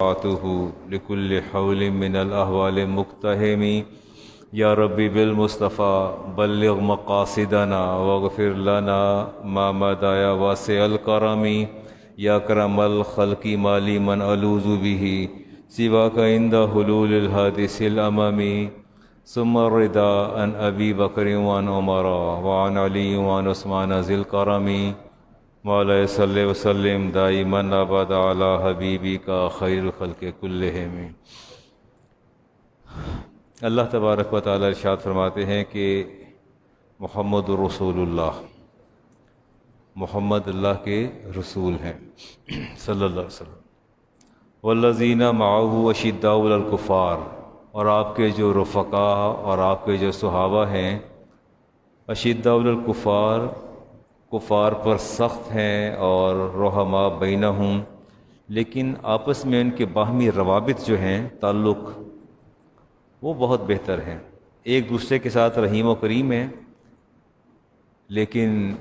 لكل حول من الأحوال مقتحم یا ربی بالمصطفى بلغ مقاصدنا واغفر لنا ما مضى یا واسع الکرم یا کرم الخلق مالی من الوذ به سواك عند حلول الحادث الامم ثم الرضا عن ابی بکر وعن عمر وعن علی وعن عثمان ذی الکرم مولا صلی وسلم دائما ابدا علی حبیبک خیر الخلق کلہم۔ اللہ تبارک و تعالی ارشاد فرماتے ہیں کہ محمد رسول اللہ، محمد اللہ کے رسول ہیں صلی اللہ علیہ وسلم۔ والذین معہ اشداء علی الکفار، اور آپ کے جو رفقاء اور آپ کے جو صحابہ ہیں، اشداء علی الکفار، کفار پر سخت ہیں، اور رحماء بینہم، لیکن آپس میں ان کے باہمی روابط جو ہیں، تعلق، وہ بہت بہتر ہیں، ایک دوسرے کے ساتھ رحیم و کریم ہیں، لیکن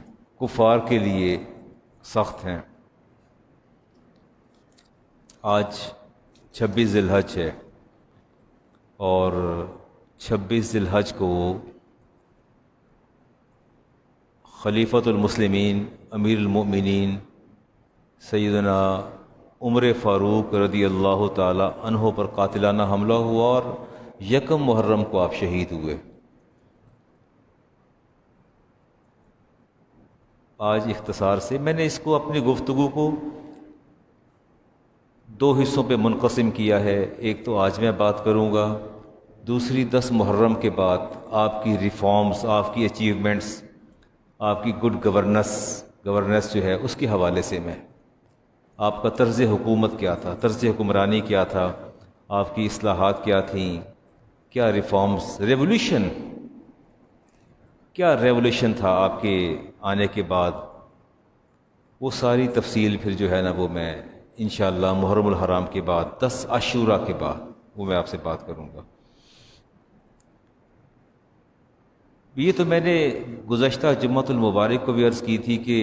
کفار کے لیے سخت ہیں۔ آج 26 ذی الحج ہے، اور 26 ذی الحج کو خلیفۃ المسلمین امیر المؤمنین سیدنا عمر فاروق رضی اللہ تعالی عنہ پر قاتلانہ حملہ ہوا، اور 1 محرم کو آپ شہید ہوئے۔ آج اختصار سے میں نے اس کو اپنی گفتگو کو 2 حصوں پہ منقسم کیا ہے۔ ایک تو آج میں بات کروں گا، دوسری 10 محرم کے بعد آپ کی ریفارمز، آپ کی اچیومنٹس، آپ کی گڈ گورننس جو ہے اس کے حوالے سے میں، آپ کا طرز حکومت کیا تھا، طرز حکمرانی کیا تھا، آپ کی اصلاحات کیا تھیں، کیا ریفارمز، کیا ریولیوشن تھا آپ کے آنے کے بعد، وہ ساری تفصیل پھر جو ہے نا وہ میں انشاءاللہ محرم الحرام کے بعد 10 عاشورہ کے بعد وہ میں آپ سے بات کروں گا۔ یہ تو میں نے گزشتہ جمعۃ المبارک کو بھی عرض کی تھی کہ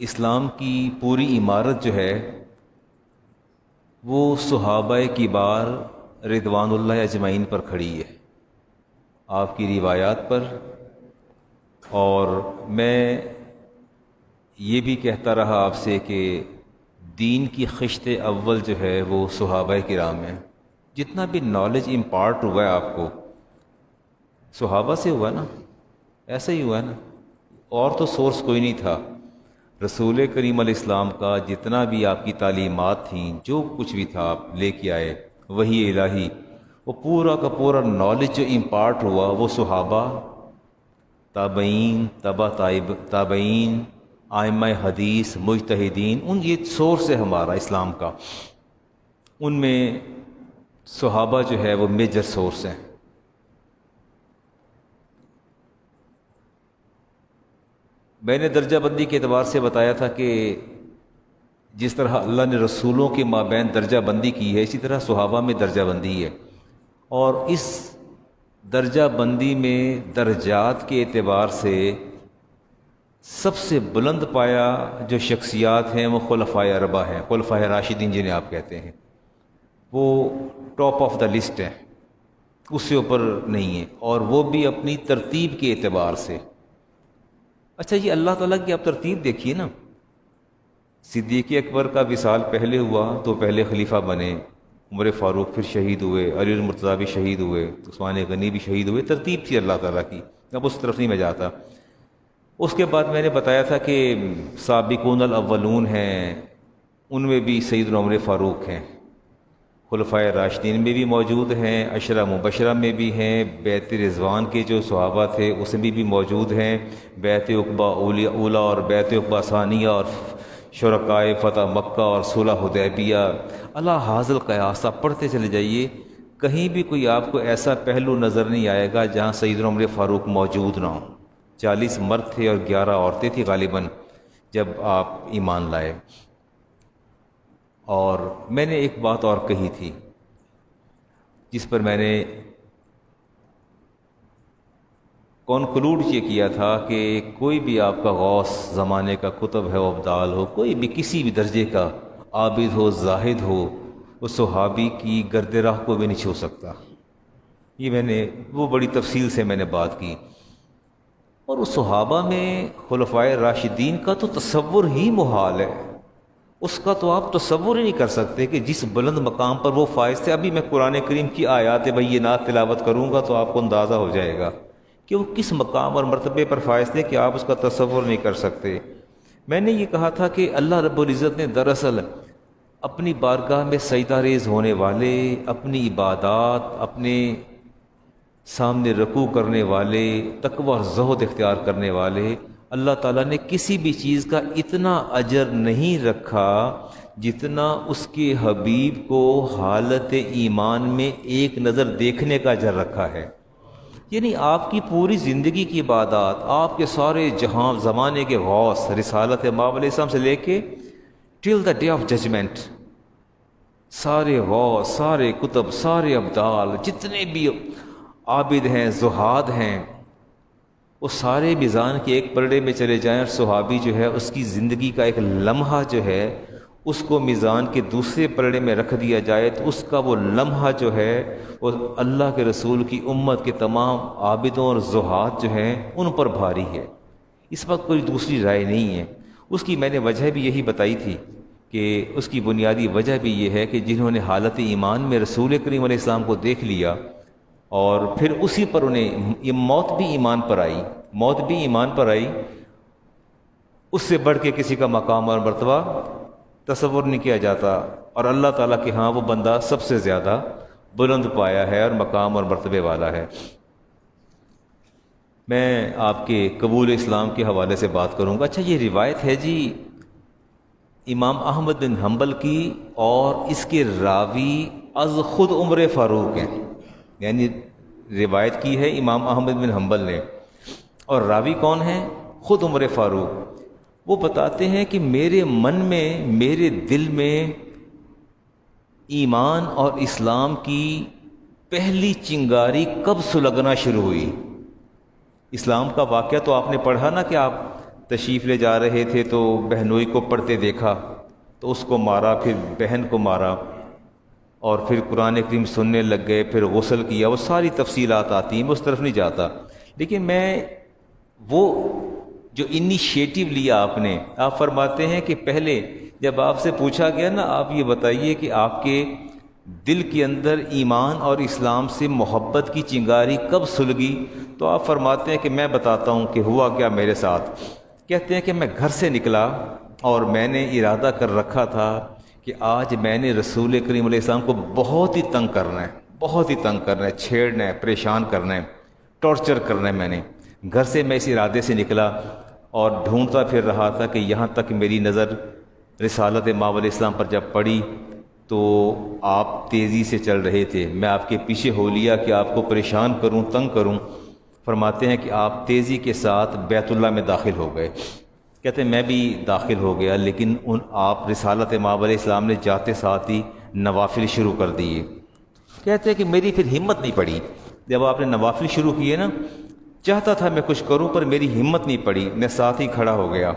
اسلام کی پوری عمارت جو ہے وہ صحابہ کبار رضوان اللہ اجمعین پر کھڑی ہے، آپ کی روایات پر، اور میں یہ بھی کہتا رہا آپ سے کہ دین کی خشت اول جو ہے وہ صحابہ کرام ہیں۔ جتنا بھی نالج امپارٹ ہوا ہے آپ کو، صحابہ سے ہوا نا، ایسا ہی ہوا ہے نا، اور تو سورس کوئی نہیں تھا۔ رسول کریم علیہ السلام کا جتنا بھی آپ کی تعلیمات تھیں، جو کچھ بھی تھا آپ لے کے آئے، وحی الہی، وہ پورا کا پورا نالج جو امپارٹ ہوا وہ صحابہ، تابعین، تبع تابعین، ائمہ حدیث، مجتہدین، یہ سورس ہے ہمارا اسلام کا، ان میں صحابہ جو ہے وہ میجر سورس ہیں۔ میں نے درجہ بندی کے اعتبار سے بتایا تھا کہ جس طرح اللہ نے رسولوں کے مابین درجہ بندی کی ہے، اسی طرح صحابہ میں درجہ بندی ہے، اور اس درجہ بندی میں درجات کے اعتبار سے سب سے بلند پایا جو شخصیات ہیں وہ خلفائے اربعہ ہیں، خلفائے راشدین جنہیں آپ کہتے ہیں، وہ ٹاپ آف دا لسٹ ہیں، اس سے اوپر نہیں ہے، اور وہ بھی اپنی ترتیب کے اعتبار سے۔ اچھا یہ اللہ تعالیٰ کی آپ ترتیب دیکھیے نا، صدیق اکبر کا وصال پہلے ہوا تو پہلے خلیفہ بنے، عمر فاروق پھر شہید ہوئے، علی المرتضیٰ بھی شہید ہوئے، عثمان غنی بھی شہید ہوئے، ترتیب تھی اللہ تعالیٰ کی، اب اس طرف نہیں میں جاتا۔ اس کے بعد میں نے بتایا تھا کہ سابقون الاولون ہیں، ان میں بھی سیدنا عمر فاروق ہیں، خلفائے راشدین میں بھی موجود ہیں، عشرہ مبشرہ میں بھی ہیں، بیعت رضوان کے جو صحابہ تھے اس میں بھی موجود ہیں، بیعت عقبہ اولیٰ اور بیعت عقبہ ثانیہ اور شرکائے فتح مکہ اور صلح حدیبیہ، اللہ حاضل قیاس، آپ پڑھتے چلے جائیے، کہیں بھی کوئی آپ کو ایسا پہلو نظر نہیں آئے گا جہاں سیدنا عمر فاروق موجود نہ ہوں۔ 40 مرد تھے اور 11 عورتیں تھیں غالباً جب آپ ایمان لائے۔ اور میں نے ایک بات اور کہی تھی جس پر میں نے کنکلوڈ یہ کیا تھا کہ کوئی بھی آپ کا غوث زمانے کا کتب ہے و ابدال ہو، کوئی بھی کسی بھی درجے کا عابد ہو، زاہد ہو، اس صحابی کی گرد راہ کو بھی نہیں چھو سکتا۔ یہ میں نے وہ بڑی تفصیل سے میں نے بات کی۔ اور اس صحابہ میں خلفائے راشدین کا تو تصور ہی محال ہے، اس کا تو آپ تصور ہی نہیں کر سکتے کہ جس بلند مقام پر وہ فائز تھے۔ ابھی میں قرآن کریم کی آیات بینات تلاوت کروں گا تو آپ کو اندازہ ہو جائے گا کہ وہ کس مقام اور مرتبے پر فائز تھے کہ آپ اس کا تصور نہیں کر سکتے۔ میں نے یہ کہا تھا کہ اللہ رب العزت نے دراصل اپنی بارگاہ میں سجدہ ریز ہونے والے، اپنی عبادات، اپنے سامنے رکوع کرنے والے، تقوی اور زہد اختیار کرنے والے، اللہ تعالیٰ نے کسی بھی چیز کا اتنا اجر نہیں رکھا جتنا اس کے حبیب کو حالت ایمان میں ایک نظر دیکھنے کا اجر رکھا ہے۔ یعنی آپ کی پوری زندگی کی عبادات، آپ کے سارے جہاں زمانے کے غوث رسالت مآب علیہ السلام سے لے کے ٹل دا ڈے آف ججمنٹ، سارے غوث، سارے کتب، سارے ابدال، جتنے بھی عابد ہیں، زہاد ہیں، وہ سارے میزان کے ایک پلڑے میں چلے جائیں، اور صحابی جو ہے اس کی زندگی کا ایک لمحہ جو ہے اس کو میزان کے دوسرے پلڑے میں رکھ دیا جائے تو اس کا وہ لمحہ جو ہے وہ اللہ کے رسول کی امت کے تمام عابدوں اور زہاد جو ہیں ان پر بھاری ہے۔ اس وقت کوئی دوسری رائے نہیں ہے۔ اس کی میں نے وجہ بھی یہی بتائی تھی کہ اس کی بنیادی وجہ بھی یہ ہے کہ جنہوں نے حالت ایمان میں رسول کریم علیہ السلام کو دیکھ لیا اور پھر اسی پر انہیں یہ موت بھی ایمان پر آئی، موت بھی ایمان پر آئی، اس سے بڑھ کے کسی کا مقام اور مرتبہ تصور نہیں کیا جاتا، اور اللہ تعالیٰ کے ہاں وہ بندہ سب سے زیادہ بلند پایا ہے اور مقام اور مرتبے والا ہے۔ میں آپ کے قبول اسلام کے حوالے سے بات کروں گا۔ اچھا، یہ روایت ہے جی امام احمد بن حنبل کی، اور اس کے راوی از خود عمر فاروق ہیں، یعنی روایت کی ہے امام احمد بن حنبل نے، اور راوی کون ہیں؟ خود عمر فاروق۔ وہ بتاتے ہیں کہ میرے من میں، میرے دل میں ایمان اور اسلام کی پہلی چنگاری کب سلگنا شروع ہوئی؟ اسلام کا واقعہ تو آپ نے پڑھا نا کہ آپ تشریف لے جا رہے تھے تو بہنوئی کو پڑھتے دیکھا تو اس کو مارا، پھر بہن کو مارا، اور پھر قرآن کریم سننے لگ گئے، پھر غسل کیا، وہ ساری تفصیلات آتی ہیں، میں اس طرف نہیں جاتا۔ لیکن میں وہ جو انیشیٹو لیا آپ نے، آپ فرماتے ہیں کہ پہلے جب آپ سے پوچھا گیا نا آپ یہ بتائیے کہ آپ کے دل کے اندر ایمان اور اسلام سے محبت کی چنگاری کب سلگی، تو آپ فرماتے ہیں کہ میں بتاتا ہوں کہ ہوا کیا میرے ساتھ۔ کہتے ہیں کہ میں گھر سے نکلا اور میں نے ارادہ کر رکھا تھا کہ آج میں نے رسول کریم علیہ السلام کو بہت ہی تنگ کرنا ہے، بہت ہی تنگ کرنا ہے، چھیڑنا ہے، پریشان کرنا ہے، ٹارچر کرنا ہے۔ میں نے گھر سے میں اس ارادے سے نکلا اور ڈھونڈتا پھر رہا تھا کہ یہاں تک میری نظر رسالت مآب علیہ السلام پر جب پڑی تو آپ تیزی سے چل رہے تھے، میں آپ کے پیچھے ہو لیا کہ آپ کو پریشان کروں، تنگ کروں۔ فرماتے ہیں کہ آپ تیزی کے ساتھ بیت اللہ میں داخل ہو گئے۔ کہتے ہیں میں بھی داخل ہو گیا، لیکن آپ رسالت مآب علیہ السلام نے جاتے ساتھ ہی نوافل شروع کر دیے۔ کہتے ہیں کہ میری پھر ہمت نہیں پڑی، جب آپ نے نوافل شروع کیے نا، چاہتا تھا میں کچھ کروں پر میری ہمت نہیں پڑی، میں ساتھ ہی کھڑا ہو گیا۔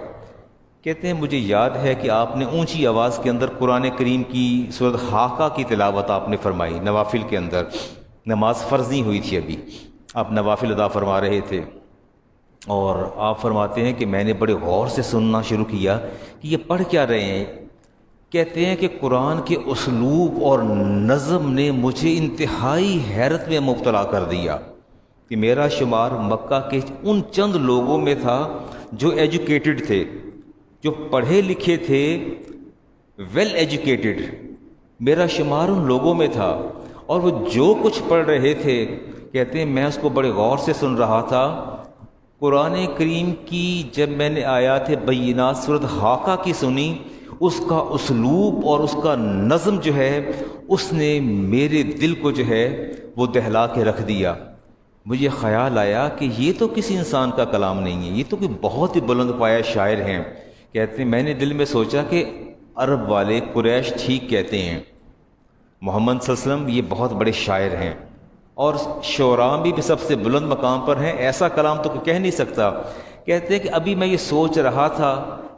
کہتے ہیں مجھے یاد ہے کہ آپ نے اونچی آواز کے اندر قرآن کریم کی سورۃ حاقہ کی تلاوت آپ نے فرمائی نوافل کے اندر۔ نماز فرض نہیں ہوئی تھی ابھی، آپ نوافل ادا فرما رہے تھے، اور آپ فرماتے ہیں کہ میں نے بڑے غور سے سننا شروع کیا کہ یہ پڑھ کیا رہے ہیں۔ کہتے ہیں کہ قرآن کے اسلوب اور نظم نے مجھے انتہائی حیرت میں مبتلا کر دیا کہ میرا شمار مکہ کے ان چند لوگوں میں تھا جو ایجوکیٹڈ تھے، جو پڑھے لکھے تھے، ویل ایجوکیٹڈ، میرا شمار ان لوگوں میں تھا، اور وہ جو کچھ پڑھ رہے تھے کہتے ہیں میں اس کو بڑے غور سے سن رہا تھا۔ قرآن کریم کی جب میں نے آیات بینات سورۃ حاقہ کی سنی، اس کا اسلوب اور اس کا نظم جو ہے اس نے میرے دل کو جو ہے وہ دہلا کے رکھ دیا۔ مجھے خیال آیا کہ یہ تو کسی انسان کا کلام نہیں ہے، یہ تو کوئی بہت ہی بلند پایہ شاعر ہیں۔ کہتے ہیں میں نے دل میں سوچا کہ عرب والے قریش ٹھیک کہتے ہیں، محمد صلی اللہ علیہ وسلم یہ بہت بڑے شاعر ہیں، اور شعراء بھی سب سے بلند مقام پر ہیں، ایسا کلام تو کوئی کہہ نہیں سکتا۔ کہتے ہیں کہ ابھی میں یہ سوچ رہا تھا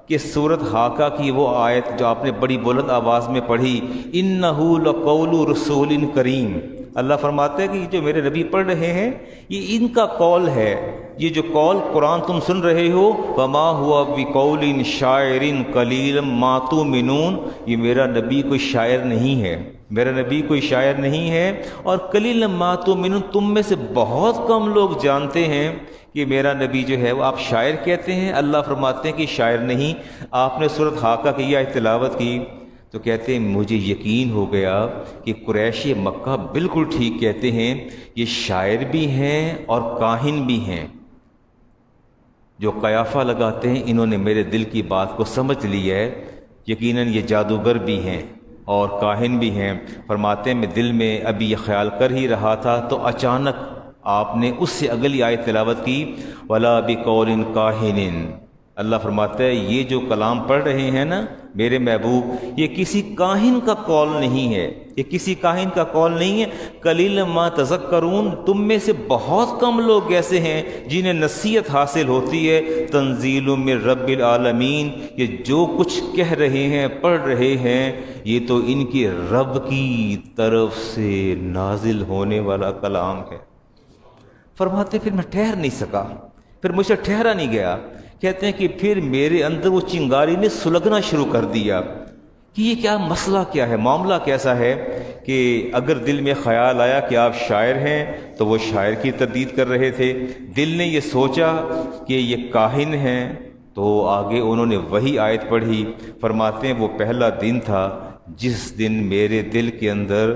کہ سورۃ حاقہ کی وہ آیت جو آپ نے بڑی بلند آواز میں پڑھی، انہ لقول رسول کریم، اللہ فرماتے ہیں کہ جو میرے نبی پڑھ رہے ہیں یہ ان کا قول ہے، یہ جو قول قرآن تم سن رہے ہو، وما ہوا بقول شاعر قلیلا ما تؤمنون، یہ میرا نبی کوئی شاعر نہیں ہے، میرا نبی کوئی شاعر نہیں ہے، اور قلیلا ما تؤمنون، تم میں سے بہت کم لوگ جانتے ہیں کہ میرا نبی جو ہے وہ آپ شاعر کہتے ہیں۔ اللہ فرماتے ہیں کہ شاعر نہیں۔ آپ نے سورۃ حاقہ کی یہ تلاوت کی تو کہتے ہیں مجھے یقین ہو گیا کہ قریش مکہ بالکل ٹھیک کہتے ہیں، یہ شاعر بھی ہیں اور کاہن بھی ہیں، جو قیافہ لگاتے ہیں انہوں نے میرے دل کی بات کو سمجھ لی ہے، یقیناً یہ جادوگر بھی ہیں اور کاہن بھی ہیں۔ فرماتے ہیں میں دل میں ابھی یہ خیال کر ہی رہا تھا تو اچانک آپ نے اس سے اگلی آیت تلاوت کی، وَلَا بِقَوْلٍ كَاهِنٍ۔ اللہ فرماتا ہے یہ جو کلام پڑھ رہے ہیں نا میرے محبوب، یہ کسی کاہن کا قول نہیں ہے، یہ کسی کاہن کا قول نہیں ہے۔ قلیلا ما تذکرون، تم میں سے بہت کم لوگ ایسے ہیں جنہیں نصیحت حاصل ہوتی ہے۔ تنزیل من رب العالمین، یہ جو کچھ کہہ رہے ہیں پڑھ رہے ہیں یہ تو ان کے رب کی طرف سے نازل ہونے والا کلام ہے۔ فرماتے پھر میں ٹھہر نہیں سکا، پھر مجھ سے ٹھہرا نہیں گیا۔ کہتے ہیں کہ پھر میرے اندر وہ چنگاری نے سلگنا شروع کر دیا کہ یہ کیا مسئلہ کیا ہے، معاملہ کیسا ہے، کہ اگر دل میں خیال آیا کہ آپ شاعر ہیں تو وہ شاعر کی تردید کر رہے تھے، دل نے یہ سوچا کہ یہ کاہن ہیں تو آگے انہوں نے وہی آیت پڑھی۔ فرماتے ہیں وہ پہلا دن تھا جس دن میرے دل کے اندر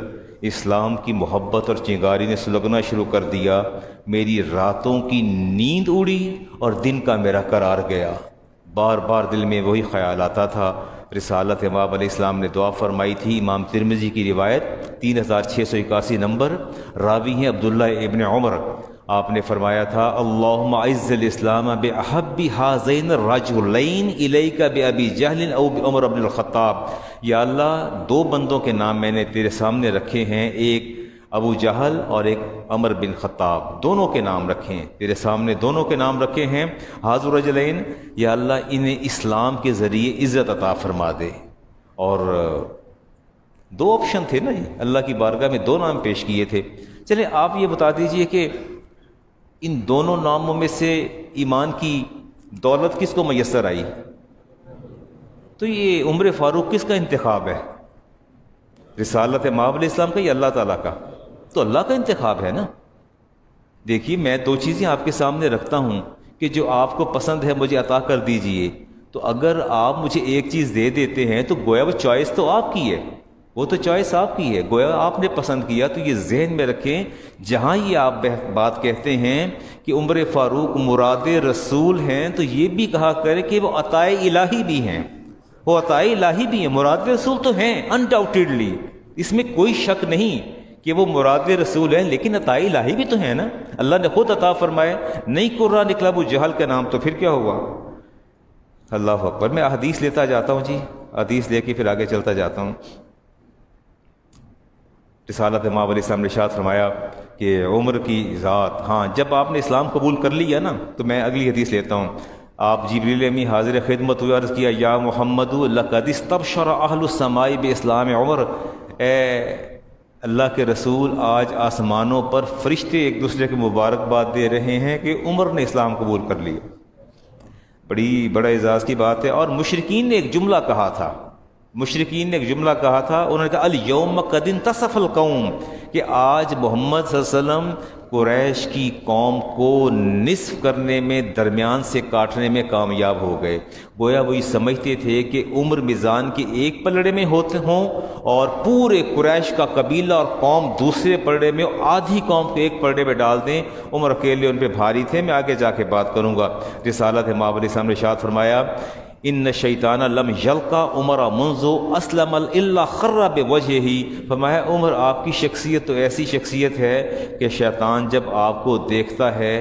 اسلام کی محبت اور چنگاری نے سلگنا شروع کر دیا، میری راتوں کی نیند اڑی اور دن کا میرا قرار گیا۔ بار بار دل میں وہی خیال آتا تھا۔ رسالت امام علیہ السلام نے دعا فرمائی تھی، امام ترمذی کی روایت 3681 نمبر، راوی ہیں عبداللہ ابن عمر۔ آپ نے فرمایا تھا اللہم اعز الاسلام باحب ہذین الرجلین الیک بابی جہل او بعمر بن الخطاب، یا اللہ دو بندوں کے نام میں نے تیرے سامنے رکھے ہیں، ایک ابو جہل اور ایک عمر بن خطاب، دونوں کے نام رکھے ہیں تیرے سامنے، دونوں کے نام رکھے ہیں۔ حاضر رجلین، یا اللہ انہیں اسلام کے ذریعے عزت عطا فرما دے۔ اور دو آپشن تھے نا، اللہ کی بارگاہ میں دو نام پیش کیے تھے۔ چلے آپ یہ بتا دیجئے کہ ان دونوں ناموں میں سے ایمان کی دولت کس کو میسر آئی؟ تو یہ عمر فاروق کس کا انتخاب ہے؟ رسالت امام علیہ السلام کا یا اللہ تعالیٰ کا؟ تو اللہ کا انتخاب ہے نا۔ دیکھیے میں دو چیزیں آپ کے سامنے رکھتا ہوں کہ جو آپ کو پسند ہے مجھے عطا کر دیجئے، تو اگر آپ مجھے ایک چیز دے دیتے ہیں تو گویا وہ چوائس تو آپ کی ہے، وہ تو چوائس آپ کی ہے، گویا آپ نے پسند کیا۔ تو یہ ذہن میں رکھیں، جہاں یہ آپ بات کہتے ہیں کہ عمر فاروق مراد رسول ہیں تو یہ بھی کہا کرے کہ وہ عطائے الہی بھی ہیں، وہ عطائے الہی بھی ہیں، مراد رسول تو ہیں انڈاؤٹیڈلی، اس میں کوئی شک نہیں کہ وہ مراد رسول ہیں، لیکن عطائے الہی بھی تو ہیں نا، اللہ نے خود عطا فرمائے۔ نہیں قرہ نکلا ابو جہل کا نام تو پھر کیا ہوا؟ اللہ اکبر۔ میں حدیث لیتا جاتا ہوں جی، حدیث لے کے پھر آگے چلتا جاتا ہوں۔ رسالت امام علیہ السلام نے ارشاد فرمایا کہ عمر کی ذات، ہاں جب آپ نے اسلام قبول کر لیا نا تو میں اگلی حدیث لیتا ہوں۔ آپ جبریل امی حاضر خدمت ہوئے، عرض کیا یا محمد لقد استبشر اہل السماء باسلام عمر، اے اللہ کے رسول آج آسمانوں پر فرشتے ایک دوسرے کے مبارکباد دے رہے ہیں کہ عمر نے اسلام قبول کر لیا۔ بڑا اعزاز کی بات ہے۔ اور مشرکین نے ایک جملہ کہا تھا، انہوں نے کہا الیوم قد انتصف القوم، کہ آج محمد صلی اللہ علیہ وسلم قریش کی قوم کو نصف کرنے میں، درمیان سے کاٹنے میں کامیاب ہو گئے۔ گویا وہ یہ سمجھتے تھے کہ عمر میزان کے ایک پلڑے میں ہوتے ہوں اور پورے قریش کا قبیلہ اور قوم دوسرے پلڑے میں، آدھی قوم کو ایک پلڑے میں ڈال دیں۔ عمر اکیلے ان پہ بھاری تھے، میں آگے جا کے بات کروں گا۔ رسالت امام علیہ السلام نے ارشاد فرمایا ان شیطان لم یلقا عمر منذ اسلم الا خر بوجہہ، فرمایا عمر آپ کی شخصیت تو ایسی شخصیت ہے کہ شیطان جب آپ کو دیکھتا ہے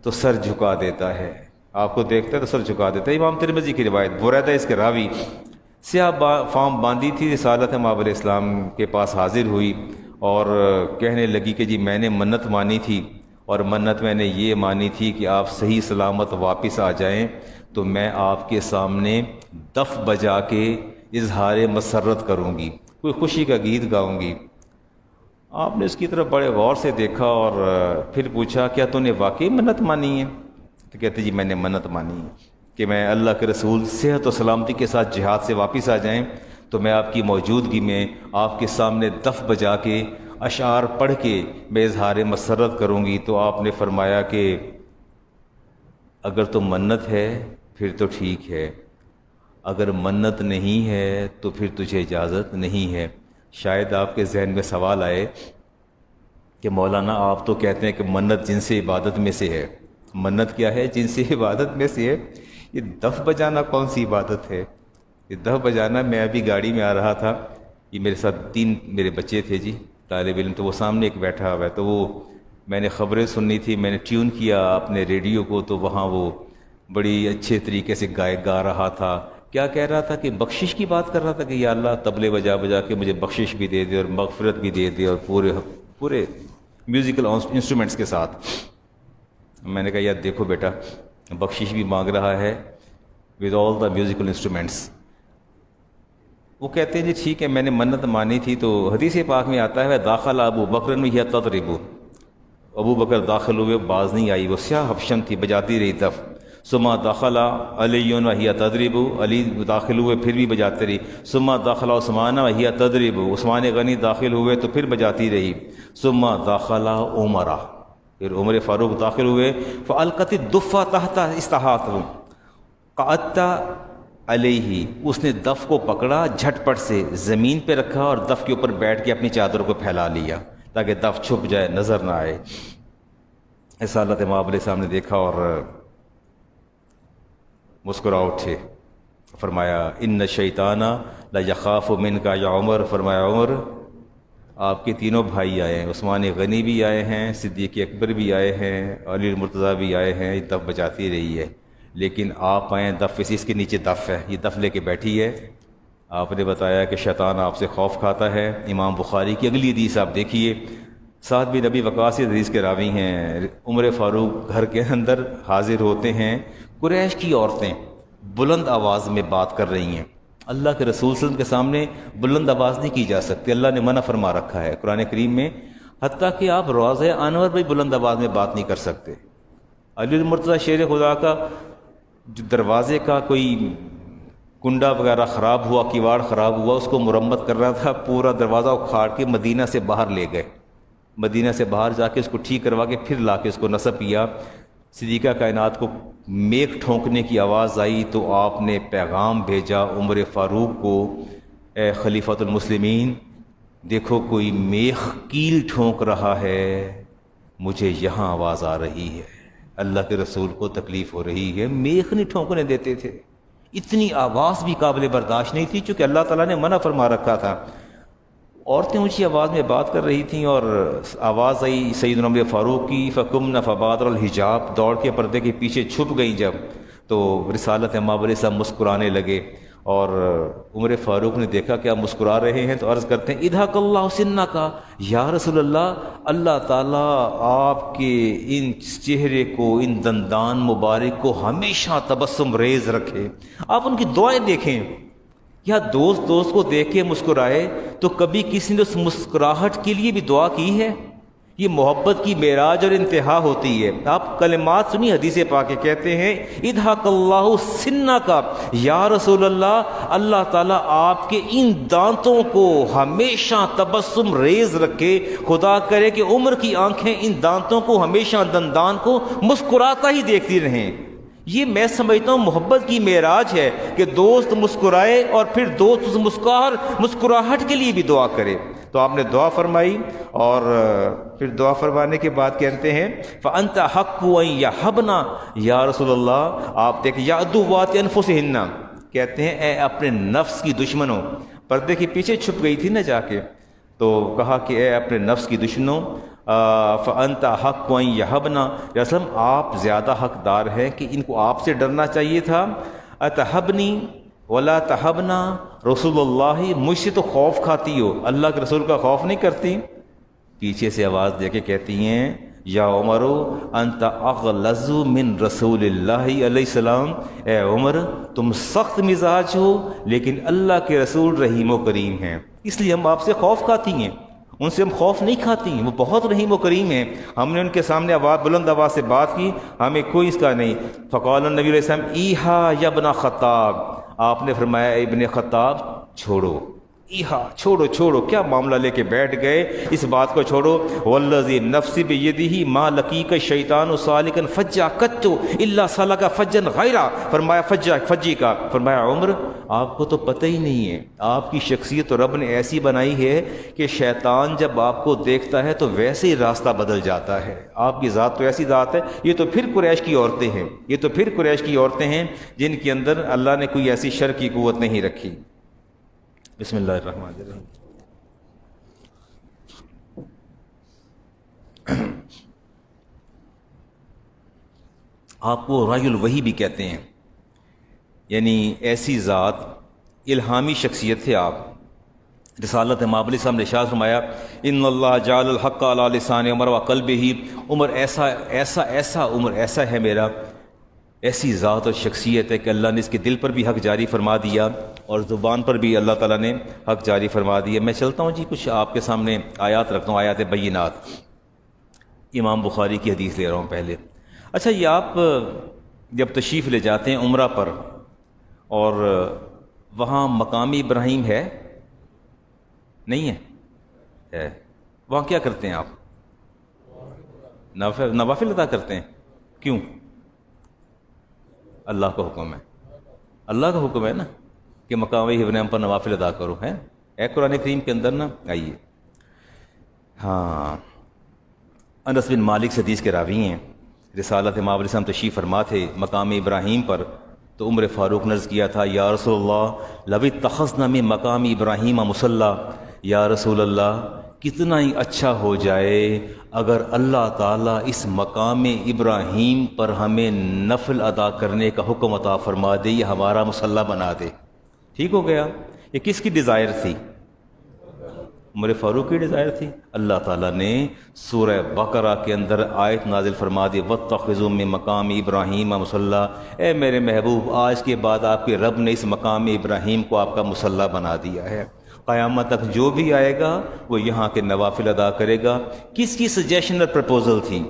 تو سر جھکا دیتا ہے، آپ کو دیکھتا ہے تو سر جھکا دیتا ہے۔ امام ترمذی کی روایت، بریدہ اس کے راوی، سیاہ فام باندھی تھی، رسالت امام علیہ السلام کے پاس حاضر ہوئی اور کہنے لگی کہ جی میں نے منت مانی تھی، اور منت میں نے یہ مانی تھی کہ آپ صحیح سلامت واپس آ جائیں۔ تو میں آپ کے سامنے دف بجا کے اظہار مسرت کروں گی، کوئی خوشی کا گیت گاؤں گی۔ آپ نے اس کی طرف بڑے غور سے دیکھا اور پھر پوچھا کیا تو نے واقعی منت مانی ہے؟ تو کہتے جی میں نے منت مانی ہے کہ میں اللہ کے رسول صحت و سلامتی کے ساتھ جہاد سے واپس آ جائیں تو میں آپ کی موجودگی میں آپ کے سامنے دف بجا کے اشعار پڑھ کے میں اظہار مسرت کروں گی۔ تو آپ نے فرمایا کہ اگر تو منت ہے پھر تو ٹھیک ہے، اگر منت نہیں ہے تو پھر تجھے اجازت نہیں ہے۔ شاید آپ کے ذہن میں سوال آئے کہ مولانا آپ تو کہتے ہیں کہ منت جن سے عبادت میں سے ہے، منت کیا ہے؟ جن سے عبادت میں سے ہے۔ یہ دف بجانا کون سی عبادت ہے؟ یہ دف بجانا، میں ابھی گاڑی میں آ رہا تھا، یہ میرے ساتھ 3 میرے بچے تھے جی طالب علم، تو وہ سامنے ایک بیٹھا ہوا ہے، تو وہ میں نے خبریں سننی تھی، میں نے ٹیون کیا اپنے ریڈیو کو، تو وہاں وہ بڑی اچھے طریقے سے گا رہا تھا۔ کیا کہہ رہا تھا کہ بخشش کی بات کر رہا تھا کہ یا اللہ تبلے بجا بجا کے مجھے بخشش بھی دے دے اور مغفرت بھی دے دے، اور پورے میوزیکل انسٹرومنٹس کے ساتھ۔ میں نے کہا یار دیکھو بیٹا، بخشش بھی مانگ رہا ہے with all the musical instruments. وہ کہتے ہیں جی ٹھیک ہے میں نے منت مانی تھی، تو حدیث پاک میں آتا ہے داخل ابو بکر میں یہ تضرب، ابو بکر داخل ہوئے، باز نہیں آئی، وہ سیاہ حبشن تھی، بجاتی رہی دف۔ ثم دخل علی وہی تضرب، علی داخل ہوئے پھر بھی بجاتے رہی۔ ثم دخل عثمان وہی تضرب، عثمان غنی داخل ہوئے تو پھر بجاتی رہی۔ ثم دخل عمر، پھر عمر فاروق داخل ہوئے، فالقت الدف تحت استحاطہ، قعدت علیہ، اس نے دف کو پکڑا جھٹ پٹ سے زمین پہ رکھا اور دف کے اوپر بیٹھ کے اپنی چادر کو پھیلا لیا تاکہ دف چھپ جائے، نظر نہ آئے۔ ایسا اللہ امام علیہ السلام نے دیکھا اور مسکرا اٹھے، فرمایا ان الشیطان لا یخاف منک یا عمر، فرمایا عمر آپ کے تینوں بھائی آئے ہیں، عثمان غنی بھی آئے ہیں، صدیق اکبر بھی آئے ہیں، علی المرتضیٰ بھی آئے ہیں، یہ دف بجاتی رہی ہے، لیکن آپ آئیں دف اس کے نیچے دف ہے، یہ دف لے کے بیٹھی ہے۔ آپ نے بتایا کہ شیطان آپ سے خوف کھاتا ہے۔ امام بخاری کی اگلی حدیث آپ دیکھیے، سعد بن ابی وقاص حدیث کے راوی ہیں، عمر فاروق گھر کے اندر حاضر ہوتے ہیں، قریش کی عورتیں بلند آواز میں بات کر رہی ہیں۔ اللہ کے رسول صلی اللہ علیہ وسلم کے سامنے بلند آواز نہیں کی جا سکتی، اللہ نے منع فرما رکھا ہے قرآن کریم میں، حتیٰ کہ آپ روضہ انور بھی بلند آواز میں بات نہیں کر سکتے۔ علی المرتضیٰ شیر خدا کا جو دروازے کا کوئی کنڈا وغیرہ خراب ہوا، کیواڑ خراب ہوا، اس کو مرمت کر رہا تھا، پورا دروازہ اکھاڑ کے مدینہ سے باہر لے گئے، مدینہ سے باہر جا کے اس کو ٹھیک کروا کے پھر لا کے اس کو نصب کیا۔ صدیقہ کائنات کو میخ ٹھونکنے کی آواز آئی تو آپ نے پیغام بھیجا عمر فاروق کو، اے خلیفۃ المسلمین دیکھو کوئی میخ کیل ٹھونک رہا ہے، مجھے یہاں آواز آ رہی ہے، اللہ کے رسول کو تکلیف ہو رہی ہے۔ میخ نہیں ٹھونکنے دیتے تھے، اتنی آواز بھی قابل برداشت نہیں تھی چونکہ اللہ تعالیٰ نے منع فرما رکھا تھا۔ عورتیں اونچی آواز میں بات کر رہی تھیں اور آواز آئی سیدنا عمر فاروق کی، فقمن فبادر الحجاب، دوڑ کے پردے کے پیچھے چھپ گئیں جب، تو رسالت امام علیہ السلام مسکرانے لگے، اور عمر فاروق نے دیکھا کہ آپ مسکرا رہے ہیں تو عرض کرتے ہیں اضحک اللہ سنک، یا رسول اللہ، اللہ تعالیٰ آپ کے ان چہرے کو، ان دندان مبارک کو ہمیشہ تبسم ریز رکھے۔ آپ ان کی دعائیں دیکھیں، یا دوست کو دیکھ کے مسکرائے تو کبھی کسی نے اس مسکراہٹ کے لیے بھی دعا کی ہے؟ یہ محبت کی معراج اور انتہا ہوتی ہے۔ آپ کلمات سنی حدیث پاک کے، کہتے ہیں اضحک اللہ سنک، یا رسول اللہ، اللہ تعالیٰ آپ کے ان دانتوں کو ہمیشہ تبسم ریز رکھے، خدا کرے کہ عمر کی آنکھیں ان دانتوں کو ہمیشہ، دندان کو مسکراتا ہی دیکھتی رہیں۔ یہ میں سمجھتا ہوں محبت کی معراج ہے کہ دوست مسکرائے اور پھر دوست اس مسکراہٹ کے لیے بھی دعا کرے۔ تو آپ نے دعا فرمائی اور پھر دعا فرمانے کے بعد کہتے ہیں فَأَنْتَ حَقُّ أَنْ يَحَبْنَا، یا رسول اللہ آپ دیکھیں یا عدوات انفسہن، کہتے ہیں اے اپنے نفس کی دشمنوں، پردے کے پیچھے چھپ گئی تھی نہ جا کے، تو کہا کہ اے اپنے نفس کی دشمنوں، فَأَنْتَ حَقُّ أَنْ يَحَبْنَا، یا رسول اللہ آپ زیادہ حقدار ہیں کہ ان کو آپ سے ڈرنا چاہیے تھا۔ اَتَحَبْنِي وَلَا تَحَبْنَا، رسول اللہ مجھ سے تو خوف کھاتی ہو، اللہ کے رسول کا خوف نہیں کرتی؟ پیچھے سے آواز دے کے کہتی ہیں یا عمر انت اغلظ من رسول اللہ علیہ السلام، اے عمر تم سخت مزاج ہو لیکن اللہ کے رسول رحیم و کریم ہیں، اس لیے ہم آپ سے خوف کھاتی ہیں، ان سے ہم خوف نہیں کھاتی ہیں، وہ بہت رحیم و کریم ہیں۔ ہم نے ان کے سامنے بلند آواز سے بات کی، ہمیں کوئی اس کا نہیں۔ فقال النبی علیہ السلام ایہا یا ابن خطاب، آپ نے فرمایا اے ابن خطاب چھوڑو، ایہا چھوڑو چھوڑو، کیا معاملہ لے کے بیٹھ گئے، اس بات کو چھوڑو۔ والذی نفسی بیدہ ما لقیک الشیطان سالکا فجا قط الا سلک فجا غیرہ، فرمایا فجی کا، فرمایا عمر آپ کو تو پتہ ہی نہیں ہے، آپ کی شخصیت تو رب نے ایسی بنائی ہے کہ شیطان جب آپ کو دیکھتا ہے تو ویسے ہی راستہ بدل جاتا ہے، آپ کی ذات تو ایسی ذات ہے۔ یہ تو پھر قریش کی عورتیں ہیں، یہ تو پھر قریش کی عورتیں ہیں جن کے اندر اللہ نے کوئی ایسی شر کی قوت نہیں رکھی۔ بسم اللہ الرحمن الرحیم۔ آپ کو رائے الوحی بھی کہتے ہیں، یعنی ایسی ذات، الہامی شخصیت تھے آپ۔ رسالت مآب علیہ السلام نے ارشاد فرمایا ان اللہ جعل الحق علی لسان عمر و قلبہ، عمر ایسا ہے میرا، ایسی ذات اور شخصیت ہے کہ اللہ نے اس کے دل پر بھی حق جاری فرما دیا اور زبان پر بھی اللہ تعالیٰ نے حق جاری فرما دیا۔ میں چلتا ہوں جی، کچھ آپ کے سامنے آیات رکھتا ہوں، آیات بینات، امام بخاری کی حدیث لے رہا ہوں پہلے۔ اچھا، یہ آپ جب تشریف لے جاتے ہیں عمرہ پر اور وہاں مقام ابراہیم ہے نہیں ہے، وہاں کیا کرتے ہیں آپ؟ نوافل ادا کرتے ہیں، کیوں؟ اللہ کا حکم ہے، اللہ کا حکم ہے نا کہ مقام ابراہیم پر نوافل ادا کرو، ہے اے قرآن کریم کے اندر نا۔ آئیے، ہاں، انس بن مالک سے حدیث کے راوی ہیں، رسالت مآب علیہ السلام تشریف فرما تھے مقام ابراہیم پر، تو عمر فاروق نے عرض کیا تھا یا رسول اللہ لو اتخذنا من مقام ابراہیم مصلی، یا رسول اللہ کتنا ہی اچھا ہو جائے اگر اللہ تعالیٰ اس مقام ابراہیم پر ہمیں نفل ادا کرنے کا حکم عطا فرما دے، یہ ہمارا مصلی بنا دے۔ ٹھیک ہو گیا۔ یہ کس کی ڈیزائر تھی؟ عمر فاروق کی ڈیزائر تھی۔ اللہ تعالیٰ نے سورہ بقرہ کے اندر آیت نازل فرما دی واتخذوا من مقام ابراہیم مصلی، اے میرے محبوب آج کے بعد آپ کے رب نے اس مقام ابراہیم کو آپ کا مصلی بنا دیا ہے، قیامت تک جو بھی آئے گا وہ یہاں کے نوافل ادا کرے گا۔ کس کی سجیشن اور پرپوزل تھی؟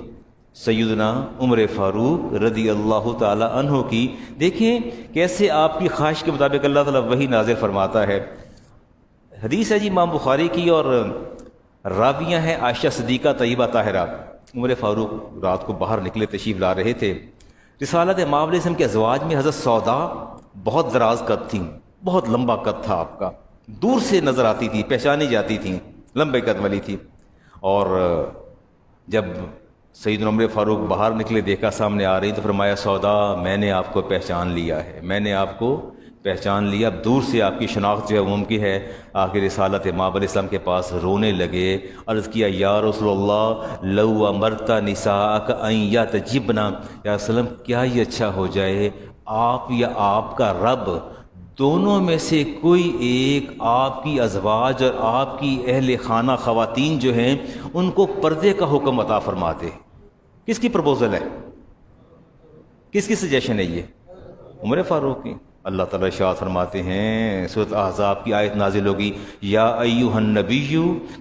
سیدنا عمر فاروق رضی اللہ تعالی عنہ کی۔ دیکھیں کیسے آپ کی خواہش کے مطابق اللہ تعالیٰ وہی نازل فرماتا ہے۔ حدیث ہے جی امام بخاری کی، اور راویہ ہیں عائشہ صدیقہ طیبہ طاہرہ۔ عمر فاروق رات کو باہر نکلے، تشریف لا رہے تھے۔ رسالت مآب علیہ السلام کے ازواج میں حضرت سودا بہت دراز قد تھیں، بہت لمبا قد تھا آپ کا، دور سے نظر آتی تھی، پہچانی جاتی تھیں، لمبے قد والی تھی۔ اور جب سیدنا عمر فاروق باہر نکلے، دیکھا سامنے آ رہی، تو فرمایا سودا میں نے آپ کو پہچان لیا ہے، میں نے آپ کو پہچان لیا، اب دور سے آپ کی شناخت جو ہے ممکن ہے۔ آخر رسالت مآب علیہ السلام کے پاس رونے لگے، عرض کیا یا رسول اللہ لو امرت نساءک ان یتجبنا، یا وسلم کیا یہ اچھا ہو جائے آپ یا آپ کا رب دونوں میں سے کوئی ایک آپ کی ازواج اور آپ کی اہل خانہ خواتین جو ہیں ان کو پردے کا حکم عطا فرما دے۔ کس کی پرپوزل ہے؟ کس کی سجیشن ہے یہ؟ عمر فاروق کی۔ اللہ تعالیٰ ارشاد فرماتے ہیں، سورۃ احزاب کی آیت نازل ہوگی یا ایھا النبی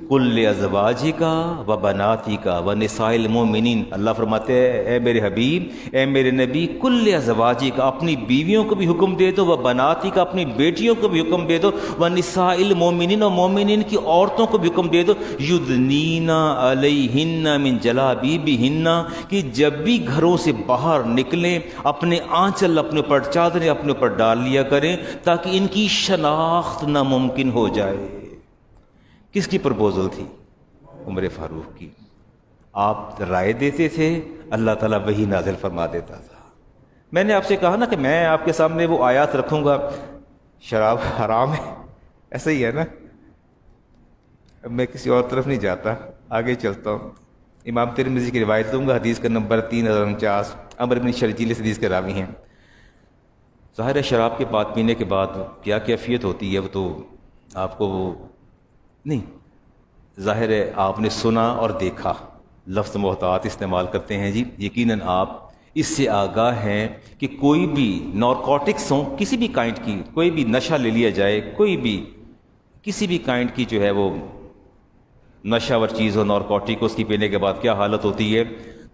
قل لازواجک و بناتک و نساء المؤمنین، اللہ فرماتے ہیں اے میرے حبیب، اے میرے نبی، قل لازواجک اپنی بیویوں کو بھی حکم دے دو، و بناتک اپنی بیٹیوں کو بھی حکم دے دو، و نساء المؤمنین اور مومنین کی عورتوں کو بھی حکم دے دو، یدنین علیہن من جلابیبہن، کہ جب بھی گھروں سے باہر نکلیں اپنے آنچل اپنے اوپر، چادریں اپنے اوپر ڈال لیا کریں تاکہ ان کی شناخت ناممکن ہو جائے۔ کس کی پرپوزل تھی؟ عمر فاروق کی۔ آپ رائے دیتے تھے، اللہ تعالیٰ وہی نازل فرما دیتا تھا۔ میں نے آپ سے کہا نا کہ میں آپ کے سامنے وہ آیات رکھوں گا، شراب حرام ہے، ایسا ہی ہے نا۔ اب میں کسی اور طرف نہیں جاتا، آگے چلتا ہوں۔ امام ترمذی کی روایت دوں گا، حدیث کا نمبر 3049، عمر بن شرجیل سے حدیث کے راوی ہیں۔ ظاہر ہے شراب کے بعد پینے کے بعد کیا کیفیت ہوتی ہے وہ تو آپ کو نہیں، ظاہر ہے آپ نے سنا اور دیکھا، لفظ محتاط استعمال کرتے ہیں جی، یقیناً آپ اس سے آگاہ ہیں کہ کوئی بھی نارکوٹکس ہوں، کسی بھی کائنڈ کی، کوئی بھی نشہ لے لیا جائے، کوئی بھی کسی بھی کائنڈ کی جو ہے وہ نشہ ور چیز ہو، نارکوٹک، اس کی پینے کے بعد کیا حالت ہوتی ہے.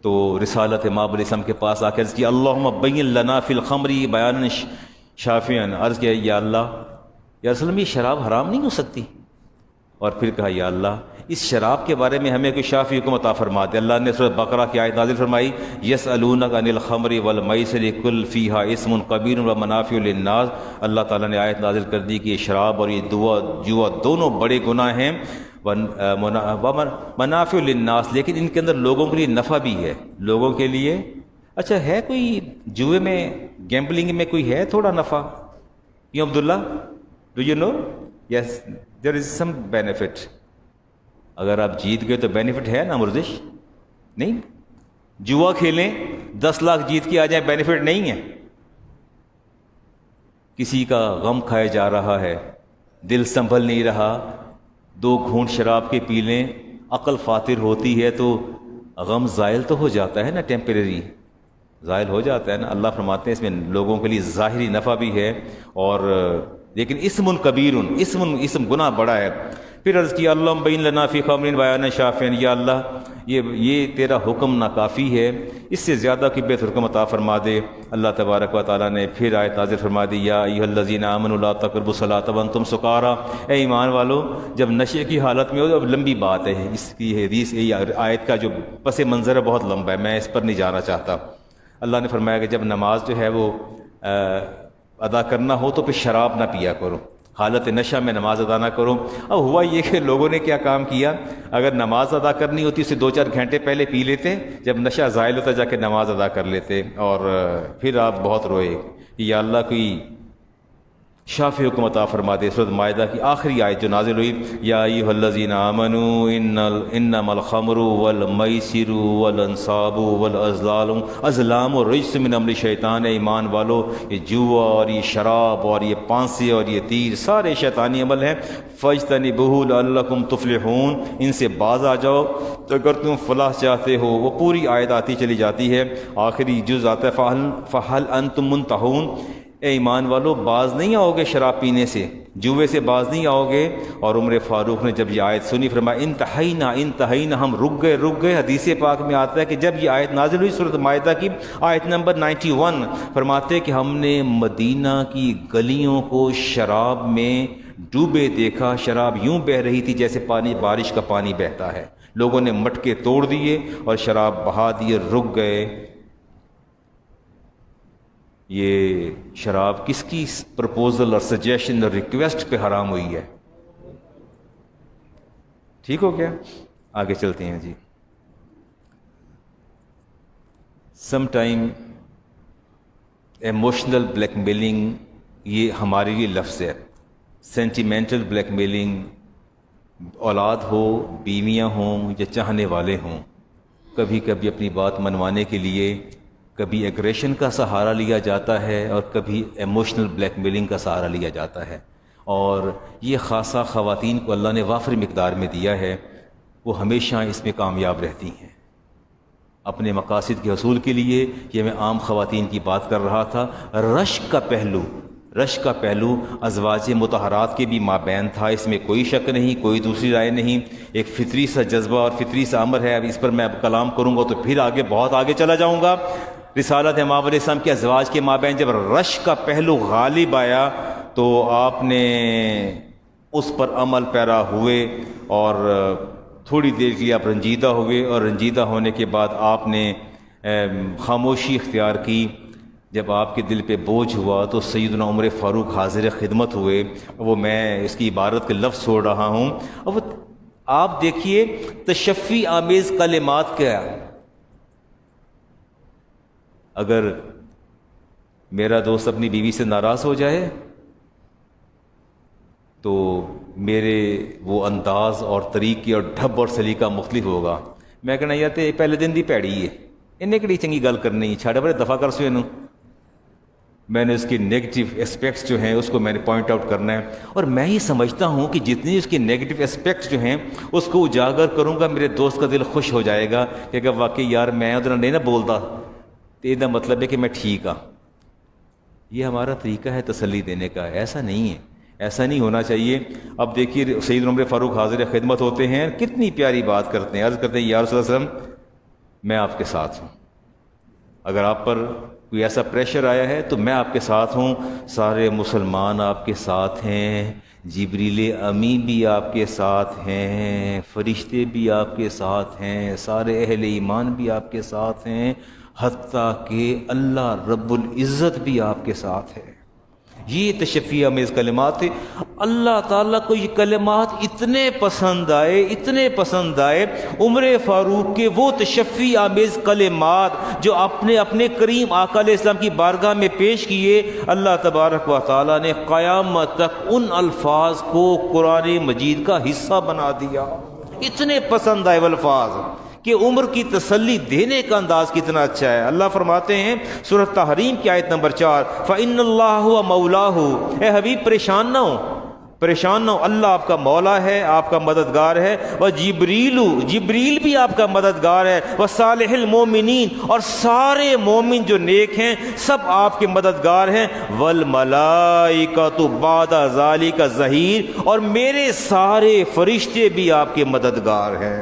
تو رسالت امام علیہ السلام کے پاس آ کے عرض کیا اللہم بین لنا فی الخمر بیان شافعا، عرض کیا یا اللہ، یا رسول اللہ یہ شراب حرام نہیں ہو سکتی؟ اور پھر کہا یا اللہ اس شراب کے بارے میں ہمیں کوئی شافعی حکم عطا فرما دے. اللہ نے سورۃ بقرہ کی آیت نازل فرمائی یسألونک عن الخمر والمیسر قل فیہا اسم کبیر ومنافع للناس. اللہ تعالیٰ نے آیت نازل کر دی کہ یہ شراب اور یہ جوا دونوں بڑے گناہ ہیں، منافع للناس، لیکن ان کے اندر لوگوں کے لیے نفع بھی ہے، لوگوں کے لیے. اچھا ہے کوئی جوئے میں، گیمبلنگ میں کوئی ہے تھوڑا نفع؟ یوں Abdullah do you know? Yes there is some benefit. اگر آپ جیت گئے تو بینیفٹ ہے نا مرزش؟ نہیں. جوا کھیلیں 10 لاکھ جیت کے آ جائیں، بینیفٹ نہیں ہے. کسی کا غم کھایا جا رہا ہے، دل سنبھل نہیں رہا، 2 گھونٹ شراب کے پی لیں، عقل فاتر ہوتی ہے تو غم زائل تو ہو جاتا ہے نا، ٹیمپریری زائل ہو جاتا ہے نا. اللہ فرماتے ہیں اس میں لوگوں کے لیے ظاہری نفع بھی ہے، اور لیکن اسم کبیر، اسم گناہ بڑا ہے. پھر عرض کیا اللہم بین لنا فی خمر بیان شافعا، یا اللہ یہ تیرا حکم ناکافی ہے، اس سے زیادہ کی بہتر حکم عطا فرما دے. اللہ تبارک و تعالیٰ نے پھر آیت نازل فرما دی یا ایھا الذین آمنوا لا تقربوا الصلاۃ وانتم سکارا، اے ایمان والو جب نشے کی حالت میں ہو. اب لمبی بات ہے اس کی حدیث، آیت کا جو پس منظر ہے بہت لمبا ہے، میں اس پر نہیں جانا چاہتا. اللہ نے فرمایا کہ جب نماز جو ہے وہ ادا کرنا ہو تو پھر شراب نہ پیا کرو، حالت نشہ میں نماز ادا نہ کرو. اب ہوا یہ کہ لوگوں نے کیا کام کیا، اگر نماز ادا کرنی ہوتی اسے 2-4 گھنٹے پہلے پی لیتے، جب نشہ زائل ہوتا جا کے نماز ادا کر لیتے. اور پھر آپ بہت روئے کہ یا اللہ کوئی شافی حکم عطا فرما دے. سورۃ مائدہ کی آخری آیت جو نازل ہوئی یا ایھا الذین آمنوا انما الخمر والمیسر والانصاب والازلام رجس من عمل الشیطان. ایمان والو یہ جوا اور یہ شراب اور یہ پانسے اور یہ تیر سارے شیطانی عمل ہیں. فاجتنبوہ لعلکم تفلحون، ان سے باز آ جاؤ اگر تم فلاح چاہتے ہو. وہ پوری آیت آتی چلی جاتی ہے، آخری جز آتا ہے فہل انتم منتہون. اے ایمان والو باز نہیں آؤ گے شراب پینے سے، جوے سے باز نہیں آؤ گے. اور عمر فاروق نے جب یہ آیت سنی فرمایا انتہینا، ہم رک گئے. حدیث پاک میں آتا ہے کہ جب یہ آیت نازل ہوئی سورۃ مائدہ کی آیت نمبر 91، فرماتے کہ ہم نے مدینہ کی گلیوں کو شراب میں ڈوبے دیکھا. شراب یوں بہہ رہی تھی جیسے پانی بارش کا پانی بہتا ہے. لوگوں نے مٹکے توڑ دیے اور شراب بہا دیے، رک گئے. یہ شراب کس کی پرپوزل اور سجیشن اور ریکویسٹ پہ حرام ہوئی ہے؟ ٹھیک ہو گیا؟ آگے چلتے ہیں جی. Some time emotional blackmailing یہ ہمارے لیے لفظ ہے. سینٹیمنٹل بلیک میلنگ، اولاد ہو، بیویاں ہوں یا چاہنے والے ہوں، کبھی کبھی اپنی بات منوانے کے لیے کبھی ایگریشن کا سہارا لیا جاتا ہے اور کبھی ایموشنل بلیک میلنگ کا سہارا لیا جاتا ہے. اور یہ خاصہ خواتین کو اللہ نے وافر مقدار میں دیا ہے، وہ ہمیشہ اس میں کامیاب رہتی ہیں اپنے مقاصد کے حصول کے لیے. یہ میں عام خواتین کی بات کر رہا تھا. رشک کا پہلو ازواج مطہرات کے بھی مابین تھا، اس میں کوئی شک نہیں، کوئی دوسری رائے نہیں. ایک فطری سا جذبہ اور فطری سا امر ہے. اب اس پر میں کلام کروں گا تو پھر بہت آگے چلا جاؤں گا. رسالت امام علیہ السلام کے ازواج کے مابین جب رشک کا پہلو غالب آیا تو آپ نے اس پر عمل پیرا ہوئے، اور تھوڑی دیر کے لیے آپ رنجیدہ ہوئے، اور رنجیدہ ہونے کے بعد آپ نے خاموشی اختیار کی. جب آپ کے دل پہ بوجھ ہوا تو سیدنا عمر فاروق حاضر خدمت ہوئے. وہ میں اس کی عبارت کے لفظ چھوڑ رہا ہوں. اب آپ دیکھیے تشفی آمیز کلمات کیا. اگر میرا دوست اپنی بیوی سے ناراض ہو جائے تو میرے وہ انداز اور طریقے اور ڈھب اور سلیقہ مختلف ہوگا. میں کہنا یار تے پہلے دن دی پیڑی ہے، انہیں کہڑی چنگی گل کرنی، چھاڑے بڑے دفاع کر سو. میں نے اس کی نیگیٹو اسپیکٹس جو ہیں اس کو میں نے پوائنٹ آؤٹ کرنا ہے، اور میں یہ سمجھتا ہوں کہ جتنی اس کی نیگیٹو اسپیکٹس جو ہیں اس کو اجاگر کروں گا میرے دوست کا دل خوش ہو جائے گا کہ اگر واقعی یار میں ادھر نہیں نہ بولتا تو یہ مطلب ہے کہ میں ٹھیک ہوں۔ یہ ہمارا طریقہ ہے تسلی دینے کا، ایسا نہیں ہے، ایسا نہیں ہونا چاہیے۔ اب دیکھیے سید عمر فاروق حاضر خدمت ہوتے ہیں، کتنی پیاری بات کرتے ہیں، عرض کرتے ہیں یا رسول اللہ صلی اللہ علیہ وسلم میں آپ کے ساتھ ہوں، اگر آپ پر کوئی ایسا پریشر آیا ہے تو میں آپ کے ساتھ ہوں، سارے مسلمان آپ کے ساتھ ہیں، جبریل امی بھی آپ کے ساتھ ہیں، فرشتے بھی آپ کے ساتھ ہیں، سارے اہل ایمان بھی آپ کے ساتھ ہیں، حتیٰ کہ اللہ رب العزت بھی آپ کے ساتھ ہے۔ یہ تشفیع آمیز کلمات تھے۔ اللہ تعالیٰ کو یہ کلمات اتنے پسند آئے، اتنے پسند آئے، عمر فاروق کے وہ تشفیع آمیز کلمات جو اپنے کریم آقا علیہ السلام کی بارگاہ میں پیش کیے، اللہ تبارک و تعالیٰ نے قیامت تک ان الفاظ کو قرآن مجید کا حصہ بنا دیا۔ اتنے پسند آئے وہ الفاظ کہ عمر کی تسلی دینے کا انداز کتنا اچھا ہے۔ اللہ فرماتے ہیں سورۃ تحریم کی آیت نمبر 4 فَإِنَّ اللَّهُ وَمَوْلَاهُ، اے حبیب پریشان نہ ہو، پریشان نہ ہو، اللہ آپ کا مولا ہے، آپ کا مددگار ہے، وَجِبْرِيلُ، جبریل بھی آپ کا مددگار ہے، وَصَالِحِ الْمُؤْمِنِينَ، اور سارے مومن جو نیک ہیں سب آپ کے مددگار ہیں، وَالْمَلَائِكَةُ بَعْدَ ذَلِكَ ظَهِيرٌ، اور میرے سارے فرشتے بھی آپ کے مددگار ہیں۔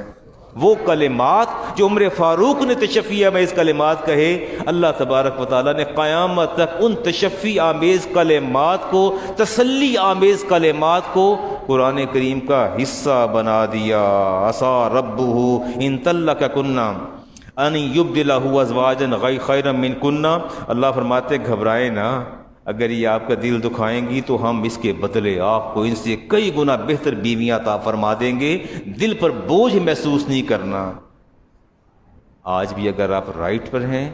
وہ کلمات جو عمر فاروق نے تشفیع آمیز کلمات کہے، اللہ تبارک و تعالیٰ نے قیامت تک ان تشفیع آمیز کلمات کو، تسلی آمیز کلمات کو قرآن کریم کا حصہ بنا دیا۔ عسیٰ ربہ ان طلقکن ان یبدلہ ازواجا خیرا منکن، اللہ فرماتے گھبرائے نہ، اگر یہ آپ کا دل دکھائیں گی تو ہم اس کے بدلے آپ کو ان سے کئی گنا بہتر بیویاں عطا فرما دیں گے، دل پر بوجھ محسوس نہیں کرنا۔ آج بھی اگر آپ رائٹ پر ہیں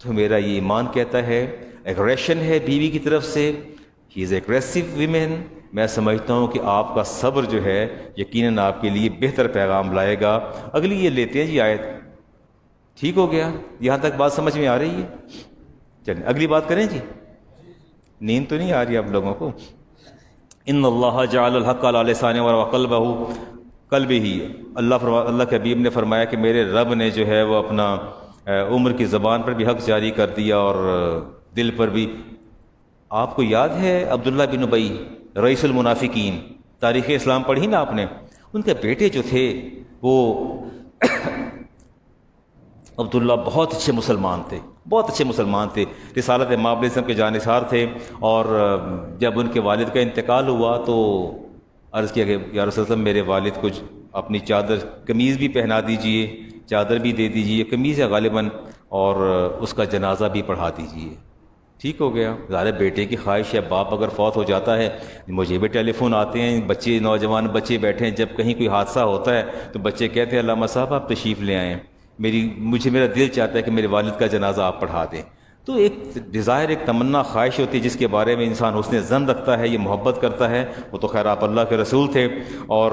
تو میرا یہ ایمان کہتا ہے ایگریشن ہے بیوی کی طرف سے، ہی از ایگریسو ویمن، میں سمجھتا ہوں کہ آپ کا صبر جو ہے یقیناً آپ کے لیے بہتر پیغام لائے گا۔ اگلی یہ لیتے ہیں جی آیت، ٹھیک ہو گیا، یہاں تک بات سمجھ میں آ رہی ہے؟ چلیں اگلی بات کریں جی، نیند تو نہیں آ رہی آپ لوگوں کو؟ ان اللہ جعل الحق علی لسانہ قلبہ، اللہ کے حبیب نے فرمایا کہ میرے رب نے جو ہے وہ اپنا عمر کی زبان پر بھی حق جاری کر دیا اور دل پر بھی۔ آپ کو یاد ہے عبداللہ بن ابی رئیس المنافقین، تاریخ اسلام پڑھی نا آپ نے، ان کے بیٹے جو تھے وہ عبداللہ بہت اچھے مسلمان تھے، بہت اچھے مسلمان تھے، رسالت امام علیہ السلام کے جانثار تھے، اور جب ان کے والد کا انتقال ہوا تو عرض کیا کہ یا رسول اللہ میرے والد کو اپنی چادر قمیض بھی پہنا دیجئے، چادر بھی دے دیجئے، قمیض ہے غالباً، اور اس کا جنازہ بھی پڑھا دیجئے۔ ٹھیک ہو گیا، ظاہر بیٹے کی خواہش ہے، باپ اگر فوت ہو جاتا ہے، مجھے بھی ٹیلی فون آتے ہیں، بچے نوجوان بچے بیٹھے ہیں، جب کہیں کوئی حادثہ ہوتا ہے تو بچے کہتے ہیں علامہ صاحب آپ تشریف لے آئیں، میرا دل چاہتا ہے کہ میرے والد کا جنازہ آپ پڑھا دیں۔ تو ایک ڈیزائر، ایک تمنا، خواہش ہوتی ہے جس کے بارے میں انسان حسن ظن رکھتا ہے، یہ محبت کرتا ہے۔ وہ تو خیر آپ اللہ کے رسول تھے، اور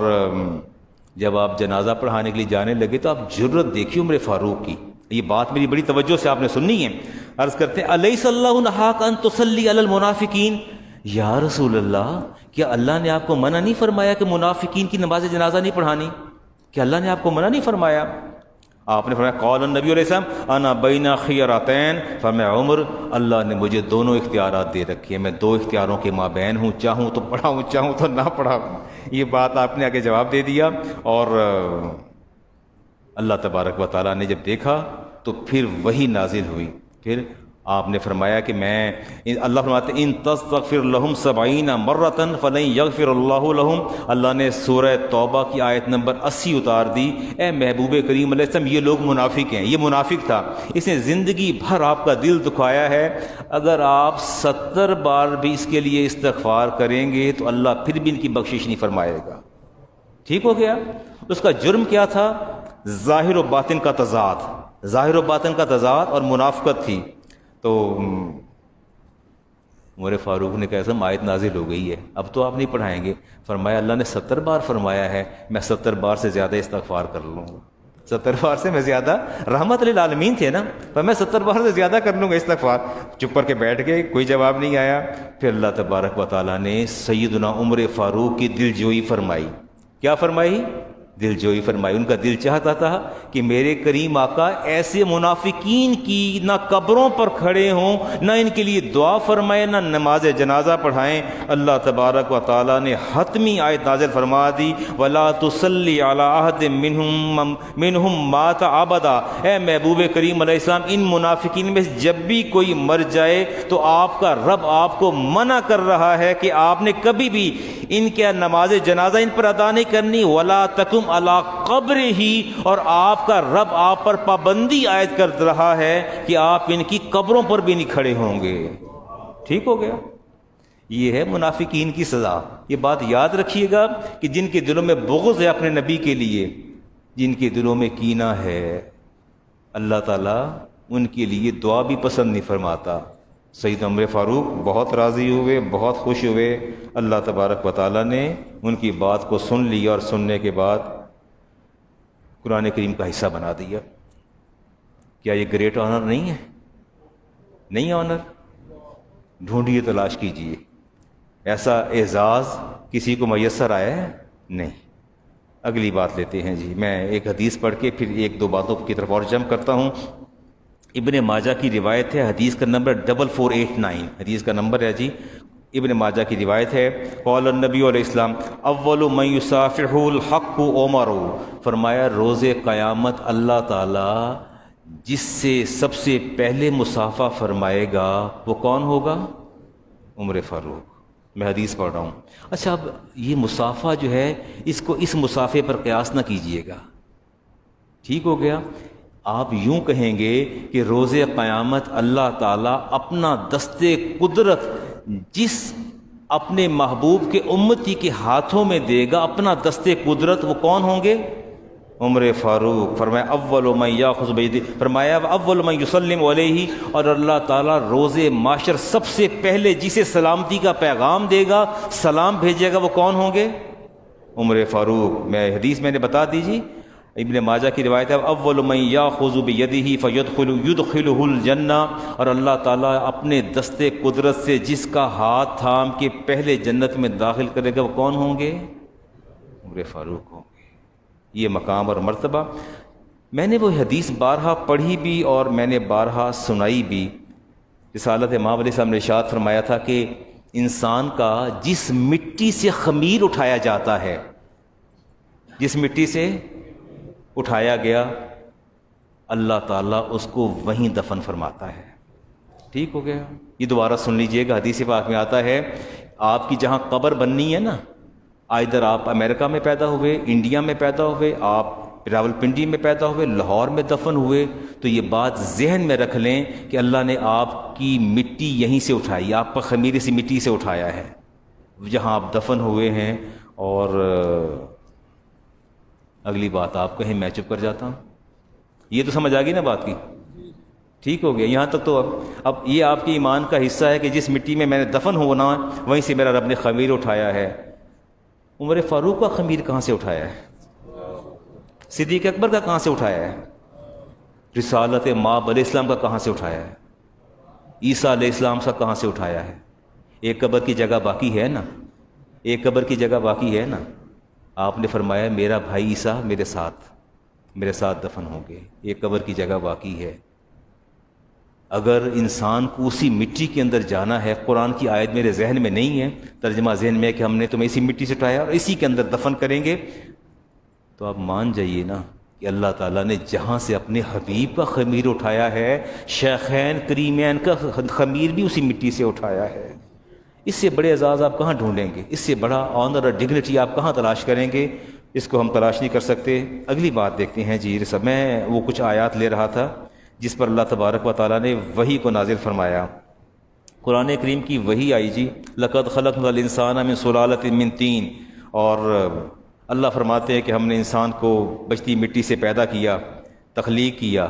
جب آپ جنازہ پڑھانے کے لیے جانے لگے تو آپ جرت دیکھیے عمر فاروق کی، یہ بات میری بڑی توجہ سے آپ نے سننی ہے۔ عرض کرتے ہیں الیس اللہ نہاک ان تصلی علی المنافقین، یا رسول اللہ کیا اللہ نے آپ کو منع نہیں فرمایا کہ منافقین کی نماز جنازہ نہیں پڑھانی؟ کہ اللہ نے آپ کو منع نہیں فرمایا؟ آپ نے فرمایا قال النبی علیہ السلام انا بین خیراتین، فرمایا عمر اللہ نے مجھے دونوں اختیارات دے رکھی ہیں، میں دو اختیاروں کے مابین ہوں، چاہوں تو پڑھاؤں، چاہوں تو نہ پڑھاؤں۔ یہ بات آپ نے آگے جواب دے دیا، اور اللہ تبارک و تعالیٰ نے جب دیکھا تو پھر وہی نازل ہوئی، پھر آپ نے فرمایا کہ اللہ فرماتے ان تستغفر لہم 70 مرۃ فلن یغفر اللہ لہم، اللہ نے سورہ توبہ کی آیت نمبر 80 اتار دی۔ اے محبوب کریم علیہ السلام یہ لوگ منافق ہیں، یہ منافق تھا، اس نے زندگی بھر آپ کا دل دکھایا ہے، اگر آپ 70 بار بھی اس کے لیے استغفار کریں گے تو اللہ پھر بھی ان کی بخشش نہیں فرمائے گا۔ ٹھیک ہو گیا؟ اس کا جرم کیا تھا؟ ظاہر و باطن کا تضاد، ظاہر و باطن کا تضاد اور منافقت تھی۔ تو عمر فاروق نے کہا آیت نازل ہو گئی ہے، اب تو آپ نہیں پڑھائیں گے؟ فرمایا اللہ نے 70 بار فرمایا ہے، میں 70 بار سے زیادہ استغفار کر لوں گا۔ 70 بار سے میں زیادہ رحمت للعالمین تھے نا، پر میں 70 بار سے زیادہ کر لوں گا استغفار. چپ کر کے بیٹھ گئے، کوئی جواب نہیں آیا. پھر اللہ تبارک و تعالیٰ نے سیدنا عمر فاروق کی دل جوئی فرمائی. کیا فرمائی؟ دل جوئی فرمائی. ان کا دل چاہتا تھا کہ میرے کریم آقا ایسے منافقین کی نہ قبروں پر کھڑے ہوں، نہ ان کے لیے دعا فرمائیں، نہ نماز جنازہ پڑھائیں. اللہ تبارک و تعالیٰ نے حتمی آیت نازل فرما دی، وَلَا تُصَلِّ عَلَىٰ أَحَدٍ مِّنْهُمْ مَاتَ أَبَدًا. اے محبوب کریم علیہ السلام، ان منافقین میں جب بھی کوئی مر جائے تو آپ کا رب آپ کو منع کر رہا ہے کہ آپ نے کبھی بھی ان کے نماز جنازہ ان پر ادا نہیں کرنی. وَلَا تَقُمْ عَلَىٰ قَبْرِهِ، اور آپ کا رب آپ پر پابندی عائد کر رہا ہے کہ آپ ان کی قبروں پر بھی نہیں کھڑے ہوں گے. ٹھیک ہو گیا؟ یہ ہے منافقین کی سزا. یہ بات یاد رکھیے گا کہ جن کے دلوں میں بغض ہے اپنے نبی کے لیے، جن کے دلوں میں کینہ ہے، اللہ تعالیٰ ان کے لیے دعا بھی پسند نہیں فرماتا. سید عمر فاروق بہت راضی ہوئے، بہت خوش ہوئے. اللہ تبارک و تعالیٰ نے ان کی بات کو سن لیا اور سننے کے بعد قرآن کریم کا حصہ بنا دیا. کیا یہ گریٹ آنر نہیں ہے؟ نہیں آنر؟ ڈھونڈیے، تلاش کیجئے. ایسا اعزاز کسی کو میسر آیا ہے؟ نہیں. اگلی بات لیتے ہیں جی. میں ایک حدیث پڑھ کے پھر ایک دو باتوں کی طرف اور جمپ کرتا ہوں. ابن ماجہ کی روایت ہے، حدیث کا نمبر 4489، حدیث کا نمبر ہے جی. ابن ماجہ کی روایت ہے، قال النبی علیہ السلام اول من یصافح الحق عمر. فرمایا روز قیامت اللہ تعالیٰ جس سے سب سے پہلے مصافحہ فرمائے گا وہ کون ہوگا؟ عمر فاروق. میں حدیث پڑھ رہا ہوں. اچھا، اب یہ مصافحہ جو ہے اس کو اس مصافحے پر قیاس نہ کیجئے گا. ٹھیک ہو گیا؟ آپ یوں کہیں گے کہ روز قیامت اللہ تعالیٰ اپنا دستے قدرت جس اپنے محبوب کے امتی کے ہاتھوں میں دے گا، اپنا دستے قدرت، وہ کون ہوں گے؟ عمر فاروق. فرمایا اول من یاخذ بیدی، فرمایا اول من یسلم علیہ، اور اللہ تعالیٰ روز معاشر سب سے پہلے جسے سلامتی کا پیغام دے گا، سلام بھیجے گا، وہ کون ہوں گے؟ عمر فاروق. میں حدیث میں نے بتا دیجیے، ابن ماجہ کی روایت ہے اول من یاخذ بیدہ یدخلہ الجنہ، اور اللہ تعالیٰ اپنے دستے قدرت سے جس کا ہاتھ تھام کے پہلے جنت میں داخل کرے گا، وہ کون ہوں گے؟ عمر فاروق ہوں گے. یہ مقام اور مرتبہ. میں نے وہ حدیث بارہا پڑھی بھی اور میں نے بارہا سنائی بھی. رسالت امام علیہ السلام نے ارشاد فرمایا تھا کہ انسان کا جس مٹی سے خمیر اٹھایا جاتا ہے، جس مٹی سے اٹھایا گیا، اللہ تعالیٰ اس کو وہیں دفن فرماتا ہے. ٹھیک ہو گیا؟ یہ دوبارہ سن لیجئے گا. حدیث پاک میں آتا ہے آپ کی جہاں قبر بننی ہے نا، ادھر آپ امریکہ میں پیدا ہوئے، انڈیا میں پیدا ہوئے، آپ راولپنڈی میں پیدا ہوئے، لاہور میں دفن ہوئے، تو یہ بات ذہن میں رکھ لیں کہ اللہ نے آپ کی مٹی یہیں سے اٹھائی، آپ پر خمیر اسی مٹی سے اٹھایا ہے جہاں آپ دفن ہوئے ہیں. اور اگلی بات آپ کہیں میں چپ کر جاتا ہوں. یہ تو سمجھ آ گئی نا بات کی؟ ٹھیک ہو گیا؟ یہاں تک تو اب یہ آپ کے ایمان کا حصہ ہے کہ جس مٹی میں نے دفن ہونا وہیں سے میرا رب نے خمیر اٹھایا ہے. عمر فاروق کا خمیر کہاں سے اٹھایا ہے؟ صدیق اکبر کا کہاں سے اٹھایا ہے؟ رسالت ماب علیہ السلام کا کہاں سے اٹھایا ہے؟ عیسیٰ علیہ السلام کا کہاں سے اٹھایا ہے؟ ایک قبر کی جگہ باقی ہے نا، ایک قبر کی جگہ باقی ہے نا. آپ نے فرمایا میرا بھائی عیسیٰ میرے ساتھ دفن ہوں گے، ایک قبر کی جگہ باقی ہے. اگر انسان کو اسی مٹی کے اندر جانا ہے، قرآن کی آیت میرے ذہن میں نہیں ہے، ترجمہ ذہن میں ہے کہ ہم نے تمہیں اسی مٹی سے اٹھایا اور اسی کے اندر دفن کریں گے، تو آپ مان جائیے نا کہ اللہ تعالیٰ نے جہاں سے اپنے حبیب کا خمیر اٹھایا ہے، شیخین کریمین کا خمیر بھی اسی مٹی سے اٹھایا ہے. اس سے بڑے اعزاز آپ کہاں ڈھونڈیں گے؟ اس سے بڑا آنر اور ڈگنیٹی آپ کہاں تلاش کریں گے؟ اس کو ہم تلاش نہیں کر سکتے. اگلی بات دیکھتے ہیں جی. میں وہ کچھ آیات لے رہا تھا جس پر اللہ تبارک و تعالیٰ نے وحی کو نازل فرمایا. قرآن کریم کی وحی آئی جی، لقد خلقنا الانسان من سلالۃ من طین، اور اللہ فرماتے ہیں کہ ہم نے انسان کو بچتی مٹی سے پیدا کیا، تخلیق کیا.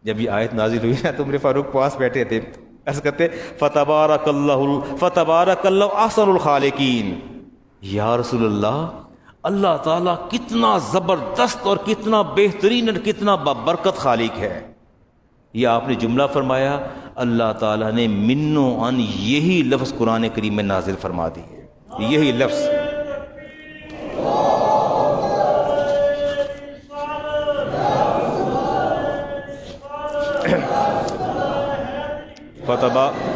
جب یہ آیت نازل ہوئی نا تو عمر فاروق پاس بیٹھے تھے، عرض کرتے فتبارک اللہ احسن الخالقین. یا رسول اللہ، اللہ تعالیٰ کتنا زبردست اور کتنا بہترین اور کتنا بابرکت خالق ہے. یہ آپ نے جملہ فرمایا، اللہ تعالیٰ نے منو ان یہی لفظ قرآن کریم میں نازل فرما دی ہے. یہی لفظ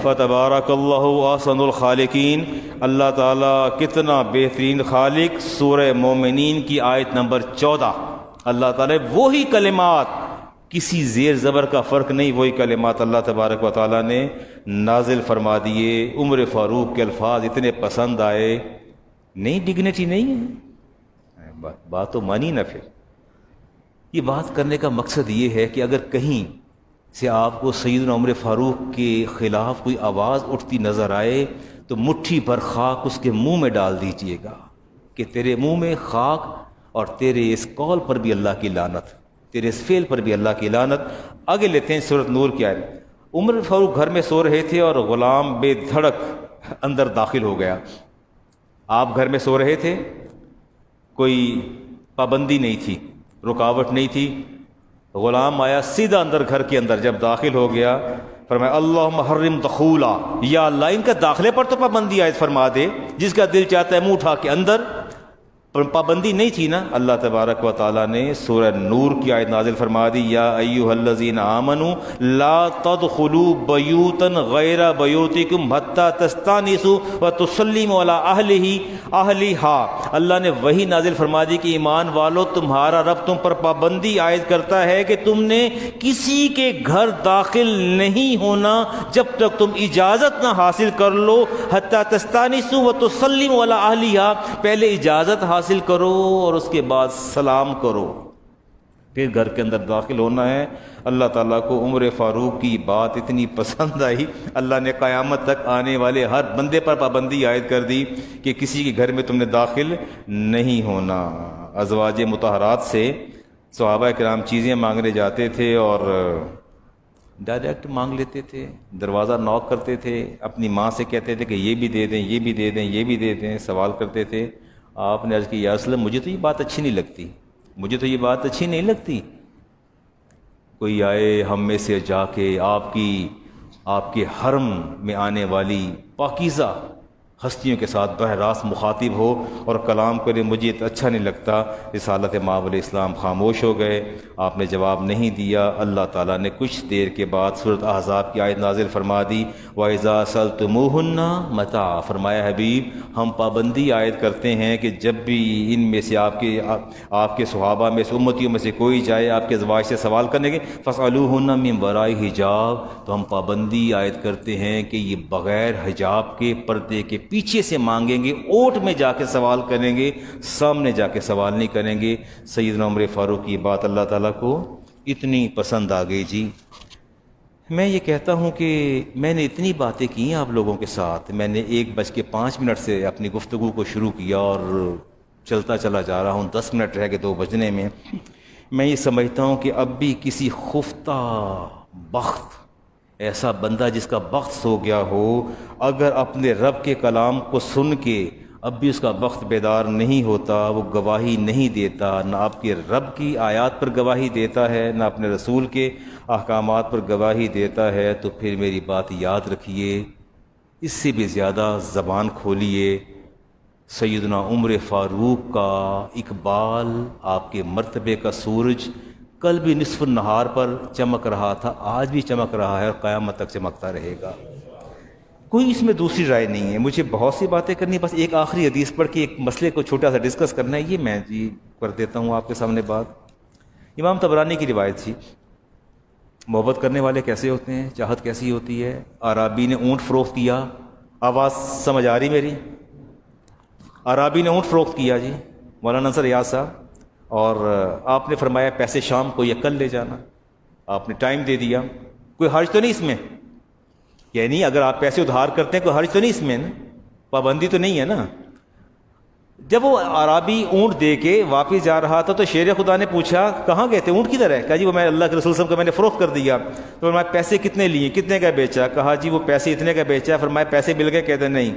فتبارک اللہ احسن الخالقین. اللہ تعالیٰ کتنا بہترین خالق. سورہ مومنین کی آیت نمبر 14. اللہ تعالیٰ وہی کلمات، کسی زیر زبر کا فرق نہیں، وہی کلمات اللہ تبارک و تعالیٰ نے نازل فرما دیے. عمر فاروق کے الفاظ اتنے پسند آئے. نہیں ڈگنیٹی نہیں ہے، بات تو مانی نہ. پھر یہ بات کرنے کا مقصد یہ ہے کہ اگر کہیں سے آپ کو سیدنا عمر فاروق کے خلاف کوئی آواز اٹھتی نظر آئے تو مٹھی بھر خاک اس کے منہ میں ڈال دیجئے گا کہ تیرے منہ میں خاک، اور تیرے اس قول پر بھی اللہ کی لعنت، تیرے اس فعل پر بھی اللہ کی لعنت. آگے لیتے ہیں سورۃ نور کی آیت. عمر فاروق گھر میں سو رہے تھے اور غلام بے دھڑک اندر داخل ہو گیا. آپ گھر میں سو رہے تھے، کوئی پابندی نہیں تھی، رکاوٹ نہیں تھی. غلام آیا سیدھا اندر گھر کے اندر، جب داخل ہو گیا فرمایا اللہم حرم دخولا، یا اللہ ان کا داخلے پر تو پابندی عائد فرما دے، جس کا دل چاہتا ہے منہ اٹھا کے اندر. پابندی نہیں تھی نا. اللہ تبارک و تعالیٰ نے سورہ نور کی آیت نازل فرما دی، یا ایھا الذین آمنوا لا تدخلوا بیوتا غیر بیوتکم حتی تستانسوا وتسلموا علی اہلھا. اللہ نے وہی نازل فرما دی کہ ایمان والو، تمہارا رب تم پر پابندی عائد کرتا ہے کہ تم نے کسی کے گھر داخل نہیں ہونا جب تک تم اجازت نہ حاصل کر لو. حتی تستانسوا وتسلموا علی اہلھا، پہلے اجازت حاصل کرو اور اس کے بعد سلام کرو، پھر گھر کے اندر داخل ہونا ہے. اللہ تعالیٰ کو عمر فاروق کی بات اتنی پسند آئی، اللہ نے قیامت تک آنے والے ہر بندے پر پابندی عائد کر دی کہ کسی کے گھر میں تم نے داخل نہیں ہونا. ازواج مطہرات سے صحابہ کرام چیزیں مانگنے جاتے تھے اور ڈائریکٹ مانگ لیتے تھے، دروازہ نوک کرتے تھے، اپنی ماں سے کہتے تھے کہ یہ بھی دے دیں، یہ بھی دے دیں، یہ بھی دے دیں، سوال کرتے تھے. آپ نے عرض کی یا رسول اللہ مجھے تو یہ بات اچھی نہیں لگتی، مجھے تو یہ بات اچھی نہیں لگتی. کوئی آئے ہم میں سے جا کے آپ کے حرم میں آنے والی پاکیزہ ہستیوں کے ساتھ براہ راست مخاطب ہو اور کلام کرے، مجھے اچھا نہیں لگتا. رسالت مآب علیہ السلام خاموش ہو گئے، آپ نے جواب نہیں دیا. اللہ تعالیٰ نے کچھ دیر کے بعد سورۃ احزاب کی آیت نازل فرما دی، وَإِذَا سَأَلْتُمُوهُنَّ مَتَاعًا. فرمایا حبیب ہم پابندی عائد کرتے ہیں کہ جب بھی ان میں سے آپ کے صحابہ میں سے امتیوں میں سے کوئی جائے آپ کے ازواج سے سوال کرنے کے، فَاسْأَلُوهُنَّ مِن وَرَاءِ حِجَاب، تو ہم پابندی عائد کرتے ہیں کہ یہ بغیر حجاب کے، پردے کے پیچھے سے مانگیں گے، اوٹ میں جا کے سوال کریں گے، سامنے جا کے سوال نہیں کریں گے. سیدنا عمر فاروق کی بات اللہ تعالیٰ کو اتنی پسند آ گئی. جی میں یہ کہتا ہوں کہ میں نے اتنی باتیں کی ہیں آپ لوگوں کے ساتھ، میں نے 1:05 سے اپنی گفتگو کو شروع کیا اور چلتا چلا جا رہا ہوں، 10 منٹ رہ گئے 2 بجنے میں. میں یہ سمجھتا ہوں کہ اب بھی کسی خفتہ بخت، ایسا بندہ جس کا بخت سو گیا ہو، اگر اپنے رب کے کلام کو سن کے اب بھی اس کا بخت بیدار نہیں ہوتا، وہ گواہی نہیں دیتا، نہ آپ کے رب کی آیات پر گواہی دیتا ہے، نہ اپنے رسول کے احکامات پر گواہی دیتا ہے، تو پھر میری بات یاد رکھیے، اس سے بھی زیادہ زبان کھولیے. سیدنا عمر فاروق کا اقبال، آپ کے مرتبے کا سورج کل بھی نصف النہار پر چمک رہا تھا، آج بھی چمک رہا ہے اور قیامت تک چمکتا رہے گا. کوئی اس میں دوسری رائے نہیں ہے. مجھے بہت سی باتیں کرنی، بس ایک آخری حدیث پڑھ کے ایک مسئلے کو چھوٹا سا ڈسکس کرنا ہے، یہ میں کر دیتا ہوں آپ کے سامنے بات. امام طبرانی کی روایت تھی، محبت کرنے والے کیسے ہوتے ہیں، چاہت کیسی ہوتی ہے. عرابی نے اونٹ فروخت کیا، آواز سمجھ آ رہی میری؟ عرابی نے اونٹ فروخت کیا جی، مولانا نصر ریاض صاحب، اور آپ نے فرمایا پیسے شام کو یا کل لے جانا. آپ نے ٹائم دے دیا، کوئی حرج تو نہیں اس میں؟ یعنی اگر آپ پیسے ادھار کرتے ہیں کوئی حرج تو نہیں اس میں نا، پابندی تو نہیں ہے نا. جب وہ عرابی اونٹ دے کے واپس جا رہا تھا تو شیر خدا نے پوچھا کہاں گئے تھے، اونٹ کدھر ہے؟ کہا جی وہ میں اللہ کے رسول صلی اللہ علیہ وسلم کو میں نے فروخت کر دیا. تو فرمایا پیسے کتنے لیے، کتنے کا بیچا؟ کہا جی وہ پیسے اتنے کا بیچا ہے. فرمایا پیسے مل گئے؟ کہتے نہیں.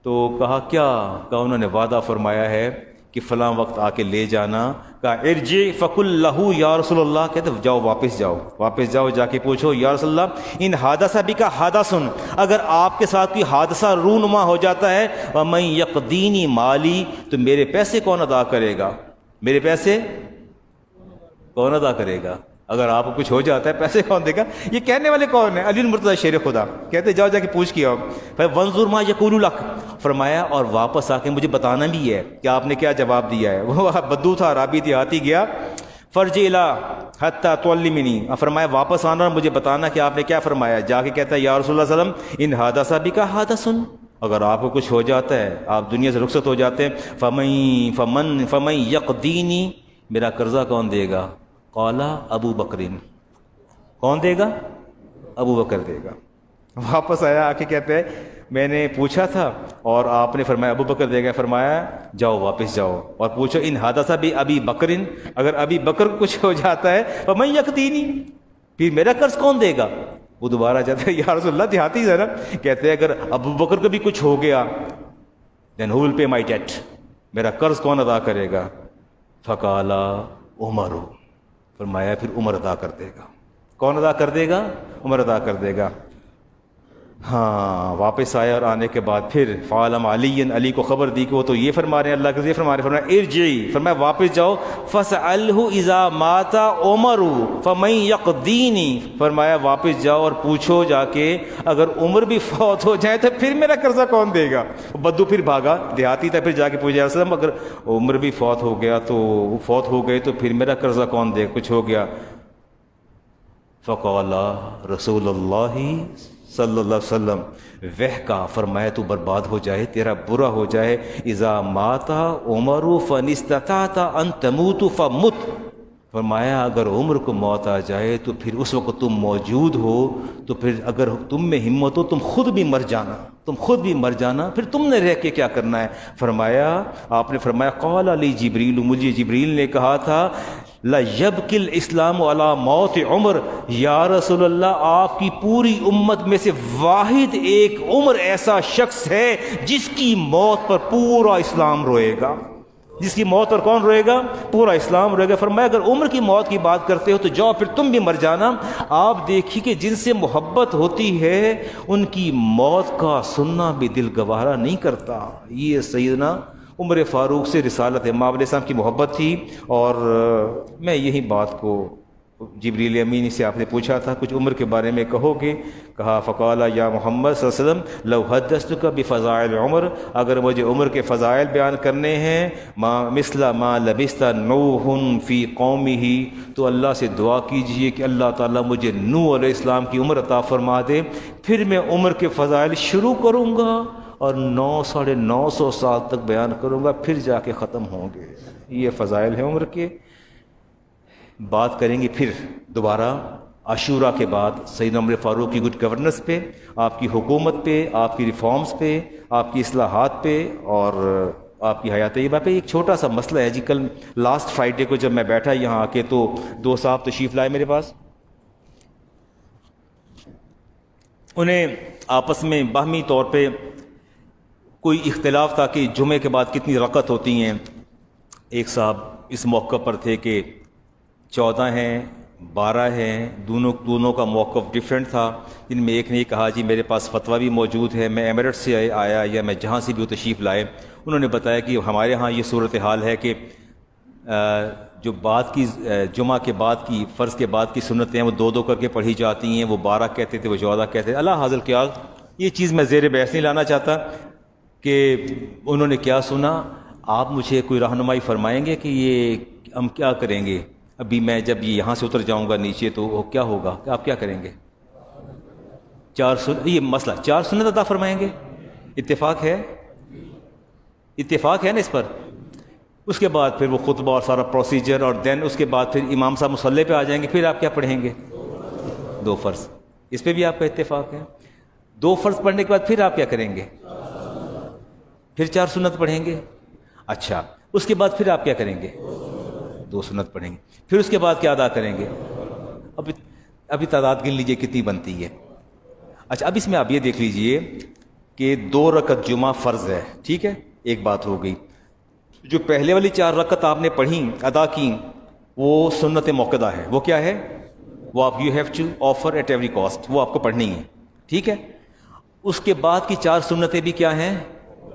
تو کہا کیا؟ کہا انہوں نے وعدہ فرمایا ہے کہ فلاں وقت آ کے لے جانا. کہا ارجع فقل لہ یا رسول اللہ، کہتے جاؤ واپس جاؤ جا کے پوچھو یا رسول اللہ ان حادثہ بک حادث، اگر آپ کے ساتھ کوئی حادثہ رونما ہو جاتا ہے، ومن یقدینی مالی، تو میرے پیسے کون ادا کرے گا؟ میرے پیسے کون ادا کرے گا؟ اگر آپ کو کچھ ہو جاتا ہے پیسے کون دے گا؟ یہ کہنے والے کون ہیں؟ علی المرتضیٰ شیر خدا کہتے جاؤ جا کے پوچھ کے آؤ. وانظر ما یقول لک، فرمایا اور واپس آ کے مجھے بتانا بھی ہے کہ آپ نے کیا جواب دیا ہے. وہ بدو تھا، عربی دیہاتی گیا. فرجع الی حتی تعلمنی، فرمایا واپس آنا اور مجھے بتانا کہ آپ نے کیا فرمایا. جا کے کہتا ہے یا رسول اللہ صلی اللہ علیہ وسلم ان حادثہ بک حادث، اگر آپ کو کچھ ہو جاتا ہے، آپ دنیا سے رخصت ہو جاتے ہیں، فمن یقدینی، میرا قرضہ کون دے گا؟ قال ابو بکرین، کون دے گا؟ ابو بکر دے گا. واپس آیا، آ کے کہتے ہیں میں نے پوچھا تھا اور آپ نے فرمایا ابو بکر دے گا. فرمایا جاؤ واپس جاؤ اور پوچھو ان حادثہ بھی ابی بکرین، اگر ابی بکر کو کچھ ہو جاتا ہے فمن یقدینی، پھر میرا قرض کون دے گا؟ وہ دوبارہ جاتا ہے یا رسول اللہ، دیہاتی ذرا کہتے ہیں اگر ابو بکر کو بھی کچھ ہو گیا دین ہو ول پے مائی ڈیٹ، میرا قرض کون ادا کرے گا؟ فقال عمر، فرمایا پھر عمر ادا کر دے گا. کون ادا کر دے گا؟ عمر ادا کر دے گا. ہاں واپس آیا اور آنے کے بعد پھر فعلم علی، علی کو خبر دی کہ وہ تو یہ فرما رہے ہیں، اللہ کے یہ فرما رہے ہیں. فرمایا ارجعی، فرمایا واپس جاؤ. فاسألہ اذا مات عمر فمن یقدینی، فرمایا واپس جاؤ اور پوچھو جا کے اگر عمر بھی فوت ہو جائے تو پھر میرا قرضہ کون دے گا؟ بدو پھر بھاگا، دیہاتی تھا، پھر جا کے پوچھا وسلم اگر عمر بھی فوت ہو گیا تو وہ فوت ہو گئے تو پھر میرا قرضہ کون دے؟ کچھ ہو گیا. فقال رسول اللہ صلی اللہ علیہ وسلم وہ کا، فرمایا تو برباد ہو جائے، تیرا برا ہو جائے. اذا مات عمر فاستطعت ان تموت فمت، فرمایا اگر عمر کو موت آ جائے تو پھر اس وقت تم موجود ہو تو پھر اگر تم میں ہمت ہو تم خود بھی مر جانا، پھر تم نے رہ کے کیا کرنا ہے. فرمایا آپ نے فرمایا قال علی جبریل، مجھے جبریل نے کہا تھا لا یبکی الاسلام علی موت عمر، یا رسول اللہ آپ کی پوری امت میں سے واحد ایک عمر ایسا شخص ہے جس کی موت پر پورا اسلام روئے گا. جس کی موت پر کون روئے گا؟ پورا اسلام روئے گا. فرمایا اگر عمر کی موت کی بات کرتے ہو تو جاؤ پھر تم بھی مر جانا. آپ دیکھیے کہ جن سے محبت ہوتی ہے ان کی موت کا سننا بھی دل گوارا نہیں کرتا. یہ سیدنا عمر فاروق سے رسالت ہے، ماں علیہ السلام کی محبت تھی. اور میں یہی بات کو جبریل امین سے آپ نے پوچھا تھا کچھ عمر کے بارے میں کہو گے؟ کہا فقال یا محمد صلی اللہ علیہ وسلم لو حدثتک بفضائل عمر، اگر مجھے عمر کے فضائل بیان کرنے ہیں مثل ما لبث نوح فی قومہ، تو اللہ سے دعا کیجئے کہ اللہ تعالیٰ مجھے نوح علیہ السلام کی عمر عطا فرما دے. پھر میں عمر کے فضائل شروع کروں گا اور 900 سال تک بیان کروں گا، پھر جا کے ختم ہوں گے. یہ فضائل ہیں عمر کے. بات کریں گے پھر دوبارہ عاشورہ کے بعد سیدنا عمر فاروق کی گڈ گورننس پہ، آپ کی حکومت پہ، آپ کی ریفارمز پہ، آپ کی اصلاحات پہ اور آپ کی حیات طیبہ پہ. ایک چھوٹا سا مسئلہ ہے جی، کل لاسٹ فرائیڈے کو جب میں بیٹھا یہاں آ کے تو دو صاحب تشریف لائے میرے پاس. انہیں آپس میں باہمی طور پہ کوئی اختلاف تھا کہ جمعے کے بعد کتنی رکعت ہوتی ہیں. ایک صاحب اس موقع پر تھے کہ 14 ہیں 12 ہیں، دونوں کا موقف ڈیفرنٹ تھا. جن میں ایک نے یہ کہا جی میرے پاس فتویٰ بھی موجود ہے، میں ایمریٹ سے آیا یا میں جہاں سے بھی وہ تشریف لائے. انہوں نے بتایا کہ ہمارے ہاں یہ صورتحال ہے کہ جو بعد کی جمعہ کے بعد کی فرض کے بعد کی سنتیں ہیں وہ 2 کر کے پڑھی جاتی ہیں. وہ 12 کہتے تھے، وہ 14 کہتے تھے. اللہ حاضر کیا یہ چیز میں زیر بحث نہیں لانا چاہتا کہ انہوں نے کیا سنا. آپ مجھے کوئی رہنمائی فرمائیں گے کہ یہ ہم کیا کریں گے؟ ابھی میں جب یہاں سے اتر جاؤں گا نیچے تو وہ کیا ہوگا؟ آپ کیا کریں گے؟ یہ مسئلہ 4 سنت عطا فرمائیں گے. اتفاق ہے نا اس پر. اس کے بعد پھر وہ خطبہ اور سارا پروسیجر، اور دین اس کے بعد پھر امام صاحب مصلی پہ آ جائیں گے. پھر آپ کیا پڑھیں گے؟ 2 فرض. اس پہ بھی آپ کا اتفاق ہے. 2 فرض پڑھنے کے بعد پھر آپ کیا کریں گے؟ پھر 4 سنت پڑھیں گے. اچھا اس کے بعد پھر آپ کیا کریں گے؟ 2 سنت پڑھیں گے. پھر اس کے بعد کیا ادا کریں گے؟ ابھی تعداد گن لیجئے کتنی بنتی ہے. اچھا اب اس میں آپ یہ دیکھ لیجئے کہ 2 رکعت جمعہ فرض ہے، ٹھیک ہے، ایک بات ہو گئی. جو پہلے والی 4 رکعت آپ نے پڑھی ادا کی وہ سنت موقدہ ہے. وہ کیا ہے؟ وہ آپ you have to offer at every cost, وہ آپ کو پڑھنی ہے. ٹھیک ہے. اس کے بعد کی 4 سنتیں بھی کیا ہیں؟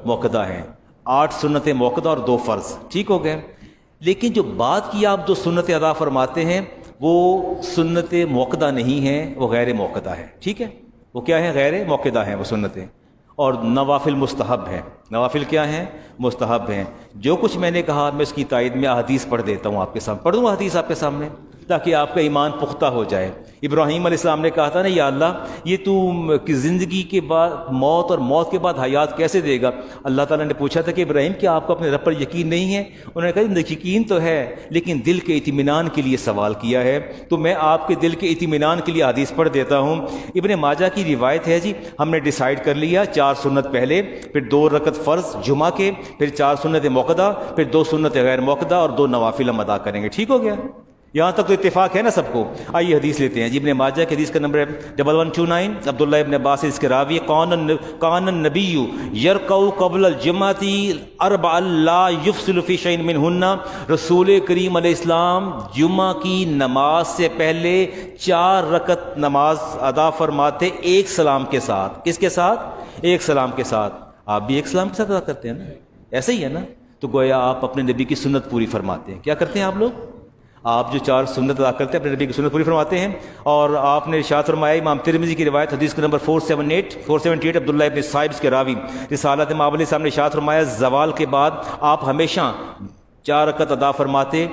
موقدہ ہیں. 8 سنتیں موقدہ اور 2 فرض. ٹھیک ہو گئے. لیکن جو بعد کی آپ 2 سنتیں ادا فرماتے ہیں وہ سنت موقدہ نہیں ہیں، وہ غیر موقدہ ہے. ٹھیک ہے. وہ کیا ہے؟ غیر موقدہ ہیں وہ سنتیں. اور نوافل مستحب ہیں. نوافل کیا ہیں؟ مستحب ہیں. جو کچھ میں نے کہا میں اس کی تائید میں احادیث پڑھ دیتا ہوں آپ کے سامنے، پڑھ دوں حدیث آپ کے سامنے تاکہ آپ کا ایمان پختہ ہو جائے. ابراہیم علیہ السلام نے کہا تھا نا، یا اللہ یہ تو زندگی کے بعد موت اور موت کے بعد حیات کیسے دے گا؟ اللہ تعالیٰ نے پوچھا تھا کہ ابراہیم کیا آپ کو اپنے رب پر یقین نہیں ہے؟ انہوں نے کہا یقین تو ہے لیکن دل کے اطمینان کے لیے سوال کیا ہے، تو میں آپ کے دل کے اطمینان کے لیے حدیث پڑھ دیتا ہوں. ابن ماجہ کی روایت ہے جی، ہم نے ڈیسائیڈ کر لیا 4 سنت پہلے، پھر 2 رکعت فرض جمعہ کے، پھر 4 سنت موقدہ، پھر 2 سنت غیر موقدہ اور 2 نوافل ہم ادا کریں گے. ٹھیک ہو گیا؟ یہاں تک تو اتفاق ہے نا سب کو. آئیے حدیث لیتے ہیں جی. ابن ماجہ کی حدیث کا نمبر ہے 1129. عبداللہ ابن عباس اس کے راوی کان النبی یرکع قبل الجمعۃ 4 لا یفصل فی شیء منہن. رسول کریم علیہ السلام جمعہ کی نماز سے پہلے 4 رکعت نماز ادا فرماتے ایک سلام کے ساتھ. کس کے ساتھ؟ ایک سلام کے ساتھ. آپ بھی ایک سلام کے ساتھ ادا کرتے ہیں نا؟ ایسا ہی ہے نا؟ تو گویا آپ اپنے نبی کی سنت پوری فرماتے ہیں. کیا کرتے ہیں آپ لوگ؟ آپ جو 4 سنت ادا کرتے ہیں اپنے نبی کی سنت پوری فرماتے ہیں. اور آپ نے ارشاد فرمایا، امام ترمذی کی روایت حدیث کے نمبر 478 عبداللہ ابن صائب کے راوی رسالت مآب علیہ السلام نے ارشاد فرمایا، زوال کے بعد آپ ہمیشہ 4 رکعت ادا فرماتے،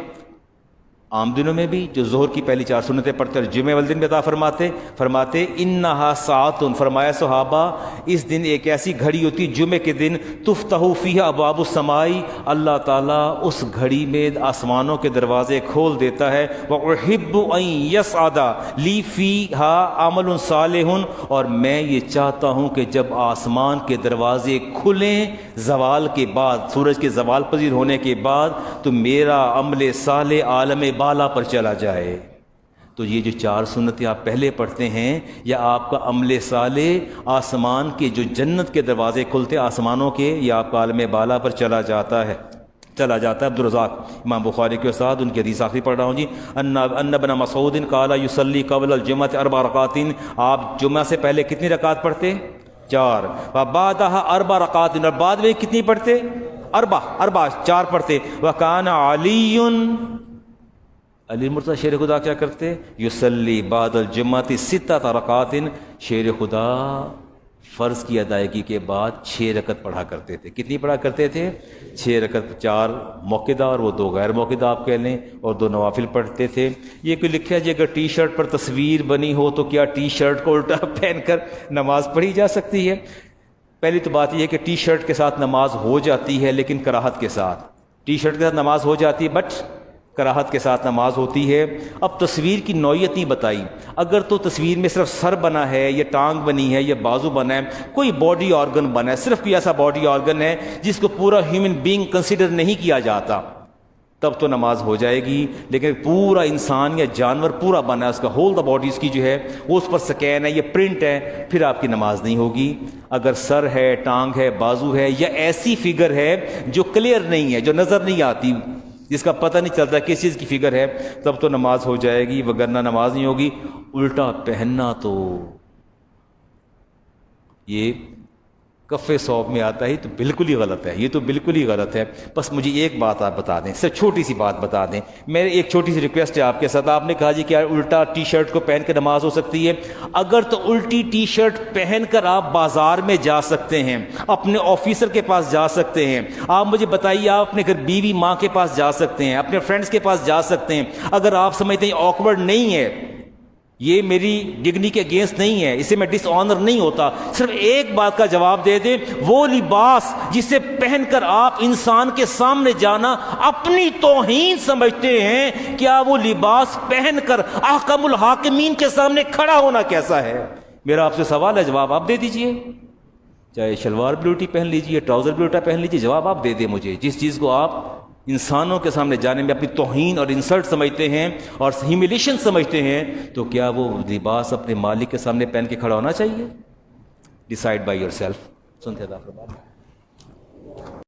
عام دنوں میں بھی جو ظہر کی پہلی 4 سنتیں پڑھتے اور جمعہ والے دن بھی عطا فرماتے انہا ساعتن، فرمایا صحابہ اس دن ایک ایسی گھڑی ہوتی جمعے کے دن، تفتح فیہا ابواب السماء، اللہ تعالیٰ اس گھڑی میں آسمانوں کے دروازے کھول دیتا ہے. وَأُحِبُّ أَن يَسْعَدَ لِي فِيهَا عَمَلٌ صَالِحٌ، اور میں یہ چاہتا ہوں کہ جب آسمان کے دروازے کھلیں زوال کے بعد، سورج کے زوال پذیر ہونے کے بعد، تو میرا عمل صالح عالم بالا پر چلا جائے. تو یہ جو 4 سنتیں آپ پہلے پڑھتے ہیں، یا آپ کا عمل صالح آسمان کے جو جنت کے دروازے کھلتے آسمانوں کے، یا آپ کا عالم بالا پر چلا جاتا ہے. عبدالرزاق امام بخاری کے استاد، ان کی حدیث آخری پڑھ رہا ہوں جی. ان ابن مسعود قال یصلی قبل الجمعۃ 4 رکعات، آپ جمعہ سے پہلے کتنی رکعت پڑھتے؟ 4. وبعدها 4 رکعات، اور بعد میں کتنی پڑھتے؟ 4 پڑھتے. وکان علی مرتضی شیر خدا کیا کرتے؟ یصلی بعد الجمعۃ 6 رکعات، شیر خدا فرض کی ادائیگی کے بعد 6 رکعت پڑھا کرتے تھے. کتنی پڑھا کرتے تھے؟ 6 رکعت، 4 موقدہ اور وہ 2 غیر موقدہ آپ کہہ لیں، اور 2 نوافل پڑھتے تھے. یہ کوئی لکھا ہے جی اگر ٹی شرٹ پر تصویر بنی ہو تو کیا ٹی شرٹ کو الٹا پہن کر نماز پڑھی جا سکتی ہے؟ پہلی تو بات یہ ہے کہ ٹی شرٹ کے ساتھ نماز ہو جاتی ہے، لیکن کراہت کے ساتھ. ٹی شرٹ کے ساتھ نماز ہو جاتی ہے بٹ کراہت کے ساتھ نماز ہوتی ہے. اب تصویر کی نوعیت نہیں بتائی. اگر تو تصویر میں صرف سر بنا ہے، یا ٹانگ بنی ہے، یا بازو بنا ہے، کوئی باڈی آرگن بنا ہے، صرف کوئی ایسا باڈی آرگن ہے جس کو پورا ہیومن بینگ کنسیڈر نہیں کیا جاتا، تب تو نماز ہو جائے گی. لیکن پورا انسان یا جانور پورا بنا ہے، اس کا ہول دا باڈی اس کی جو ہے وہ اس پر سکین ہے، یہ پرنٹ ہے، پھر آپ کی نماز نہیں ہوگی. اگر سر ہے، ٹانگ ہے، بازو ہے، یا ایسی فگر ہے جو کلیئر نہیں ہے، جو نظر نہیں آتی، جس کا پتہ نہیں چلتا کس چیز کی فگر ہے، تب تو نماز ہو جائے گی، وگرنہ نماز نہیں ہوگی. الٹا پہننا تو یہ کفِ صوب میں آتا ہے، تو بالکل ہی غلط ہے. یہ تو بالکل ہی غلط ہے. بس مجھے ایک بات آپ بتا دیں، صرف چھوٹی سی بات بتا دیں. میرے ایک چھوٹی سی ریکویسٹ ہے آپ کے ساتھ. آپ نے کہا جی کہ الٹا ٹی شرٹ کو پہن کر نماز ہو سکتی ہے. اگر تو الٹی ٹی شرٹ پہن کر آپ بازار میں جا سکتے ہیں، اپنے آفیسر کے پاس جا سکتے ہیں، آپ مجھے بتائیے آپ اپنے گھر بیوی ماں کے پاس جا سکتے ہیں، اپنے فرینڈس کے پاس جا سکتے ہیں. اگر آپ سمجھتے ہیں آکورڈ نہیں ہے، یہ میری ڈگنی کے اگینسٹ نہیں ہے، اسے میں ڈس آنر نہیں ہوتا، صرف ایک بات کا جواب دے دیں، وہ لباس جسے پہن کر آپ انسان کے سامنے جانا اپنی توہین سمجھتے ہیں، کیا وہ لباس پہن کر احکم الحاکمین کے سامنے کھڑا ہونا کیسا ہے؟ میرا آپ سے سوال ہے، جواب آپ دے دیجئے. چاہے شلوار بھی الٹی پہن لیجئے، ٹراؤزر بھی الٹا پہن لیجئے، جواب آپ دے دیں مجھے. جس چیز کو آپ انسانوں کے سامنے جانے میں اپنی توہین اور انسلٹ سمجھتے ہیں اور ہیوملیشن سمجھتے ہیں، تو کیا وہ لباس اپنے مالک کے سامنے پہن کے کھڑا ہونا چاہیے؟ Decide by your self. سنتے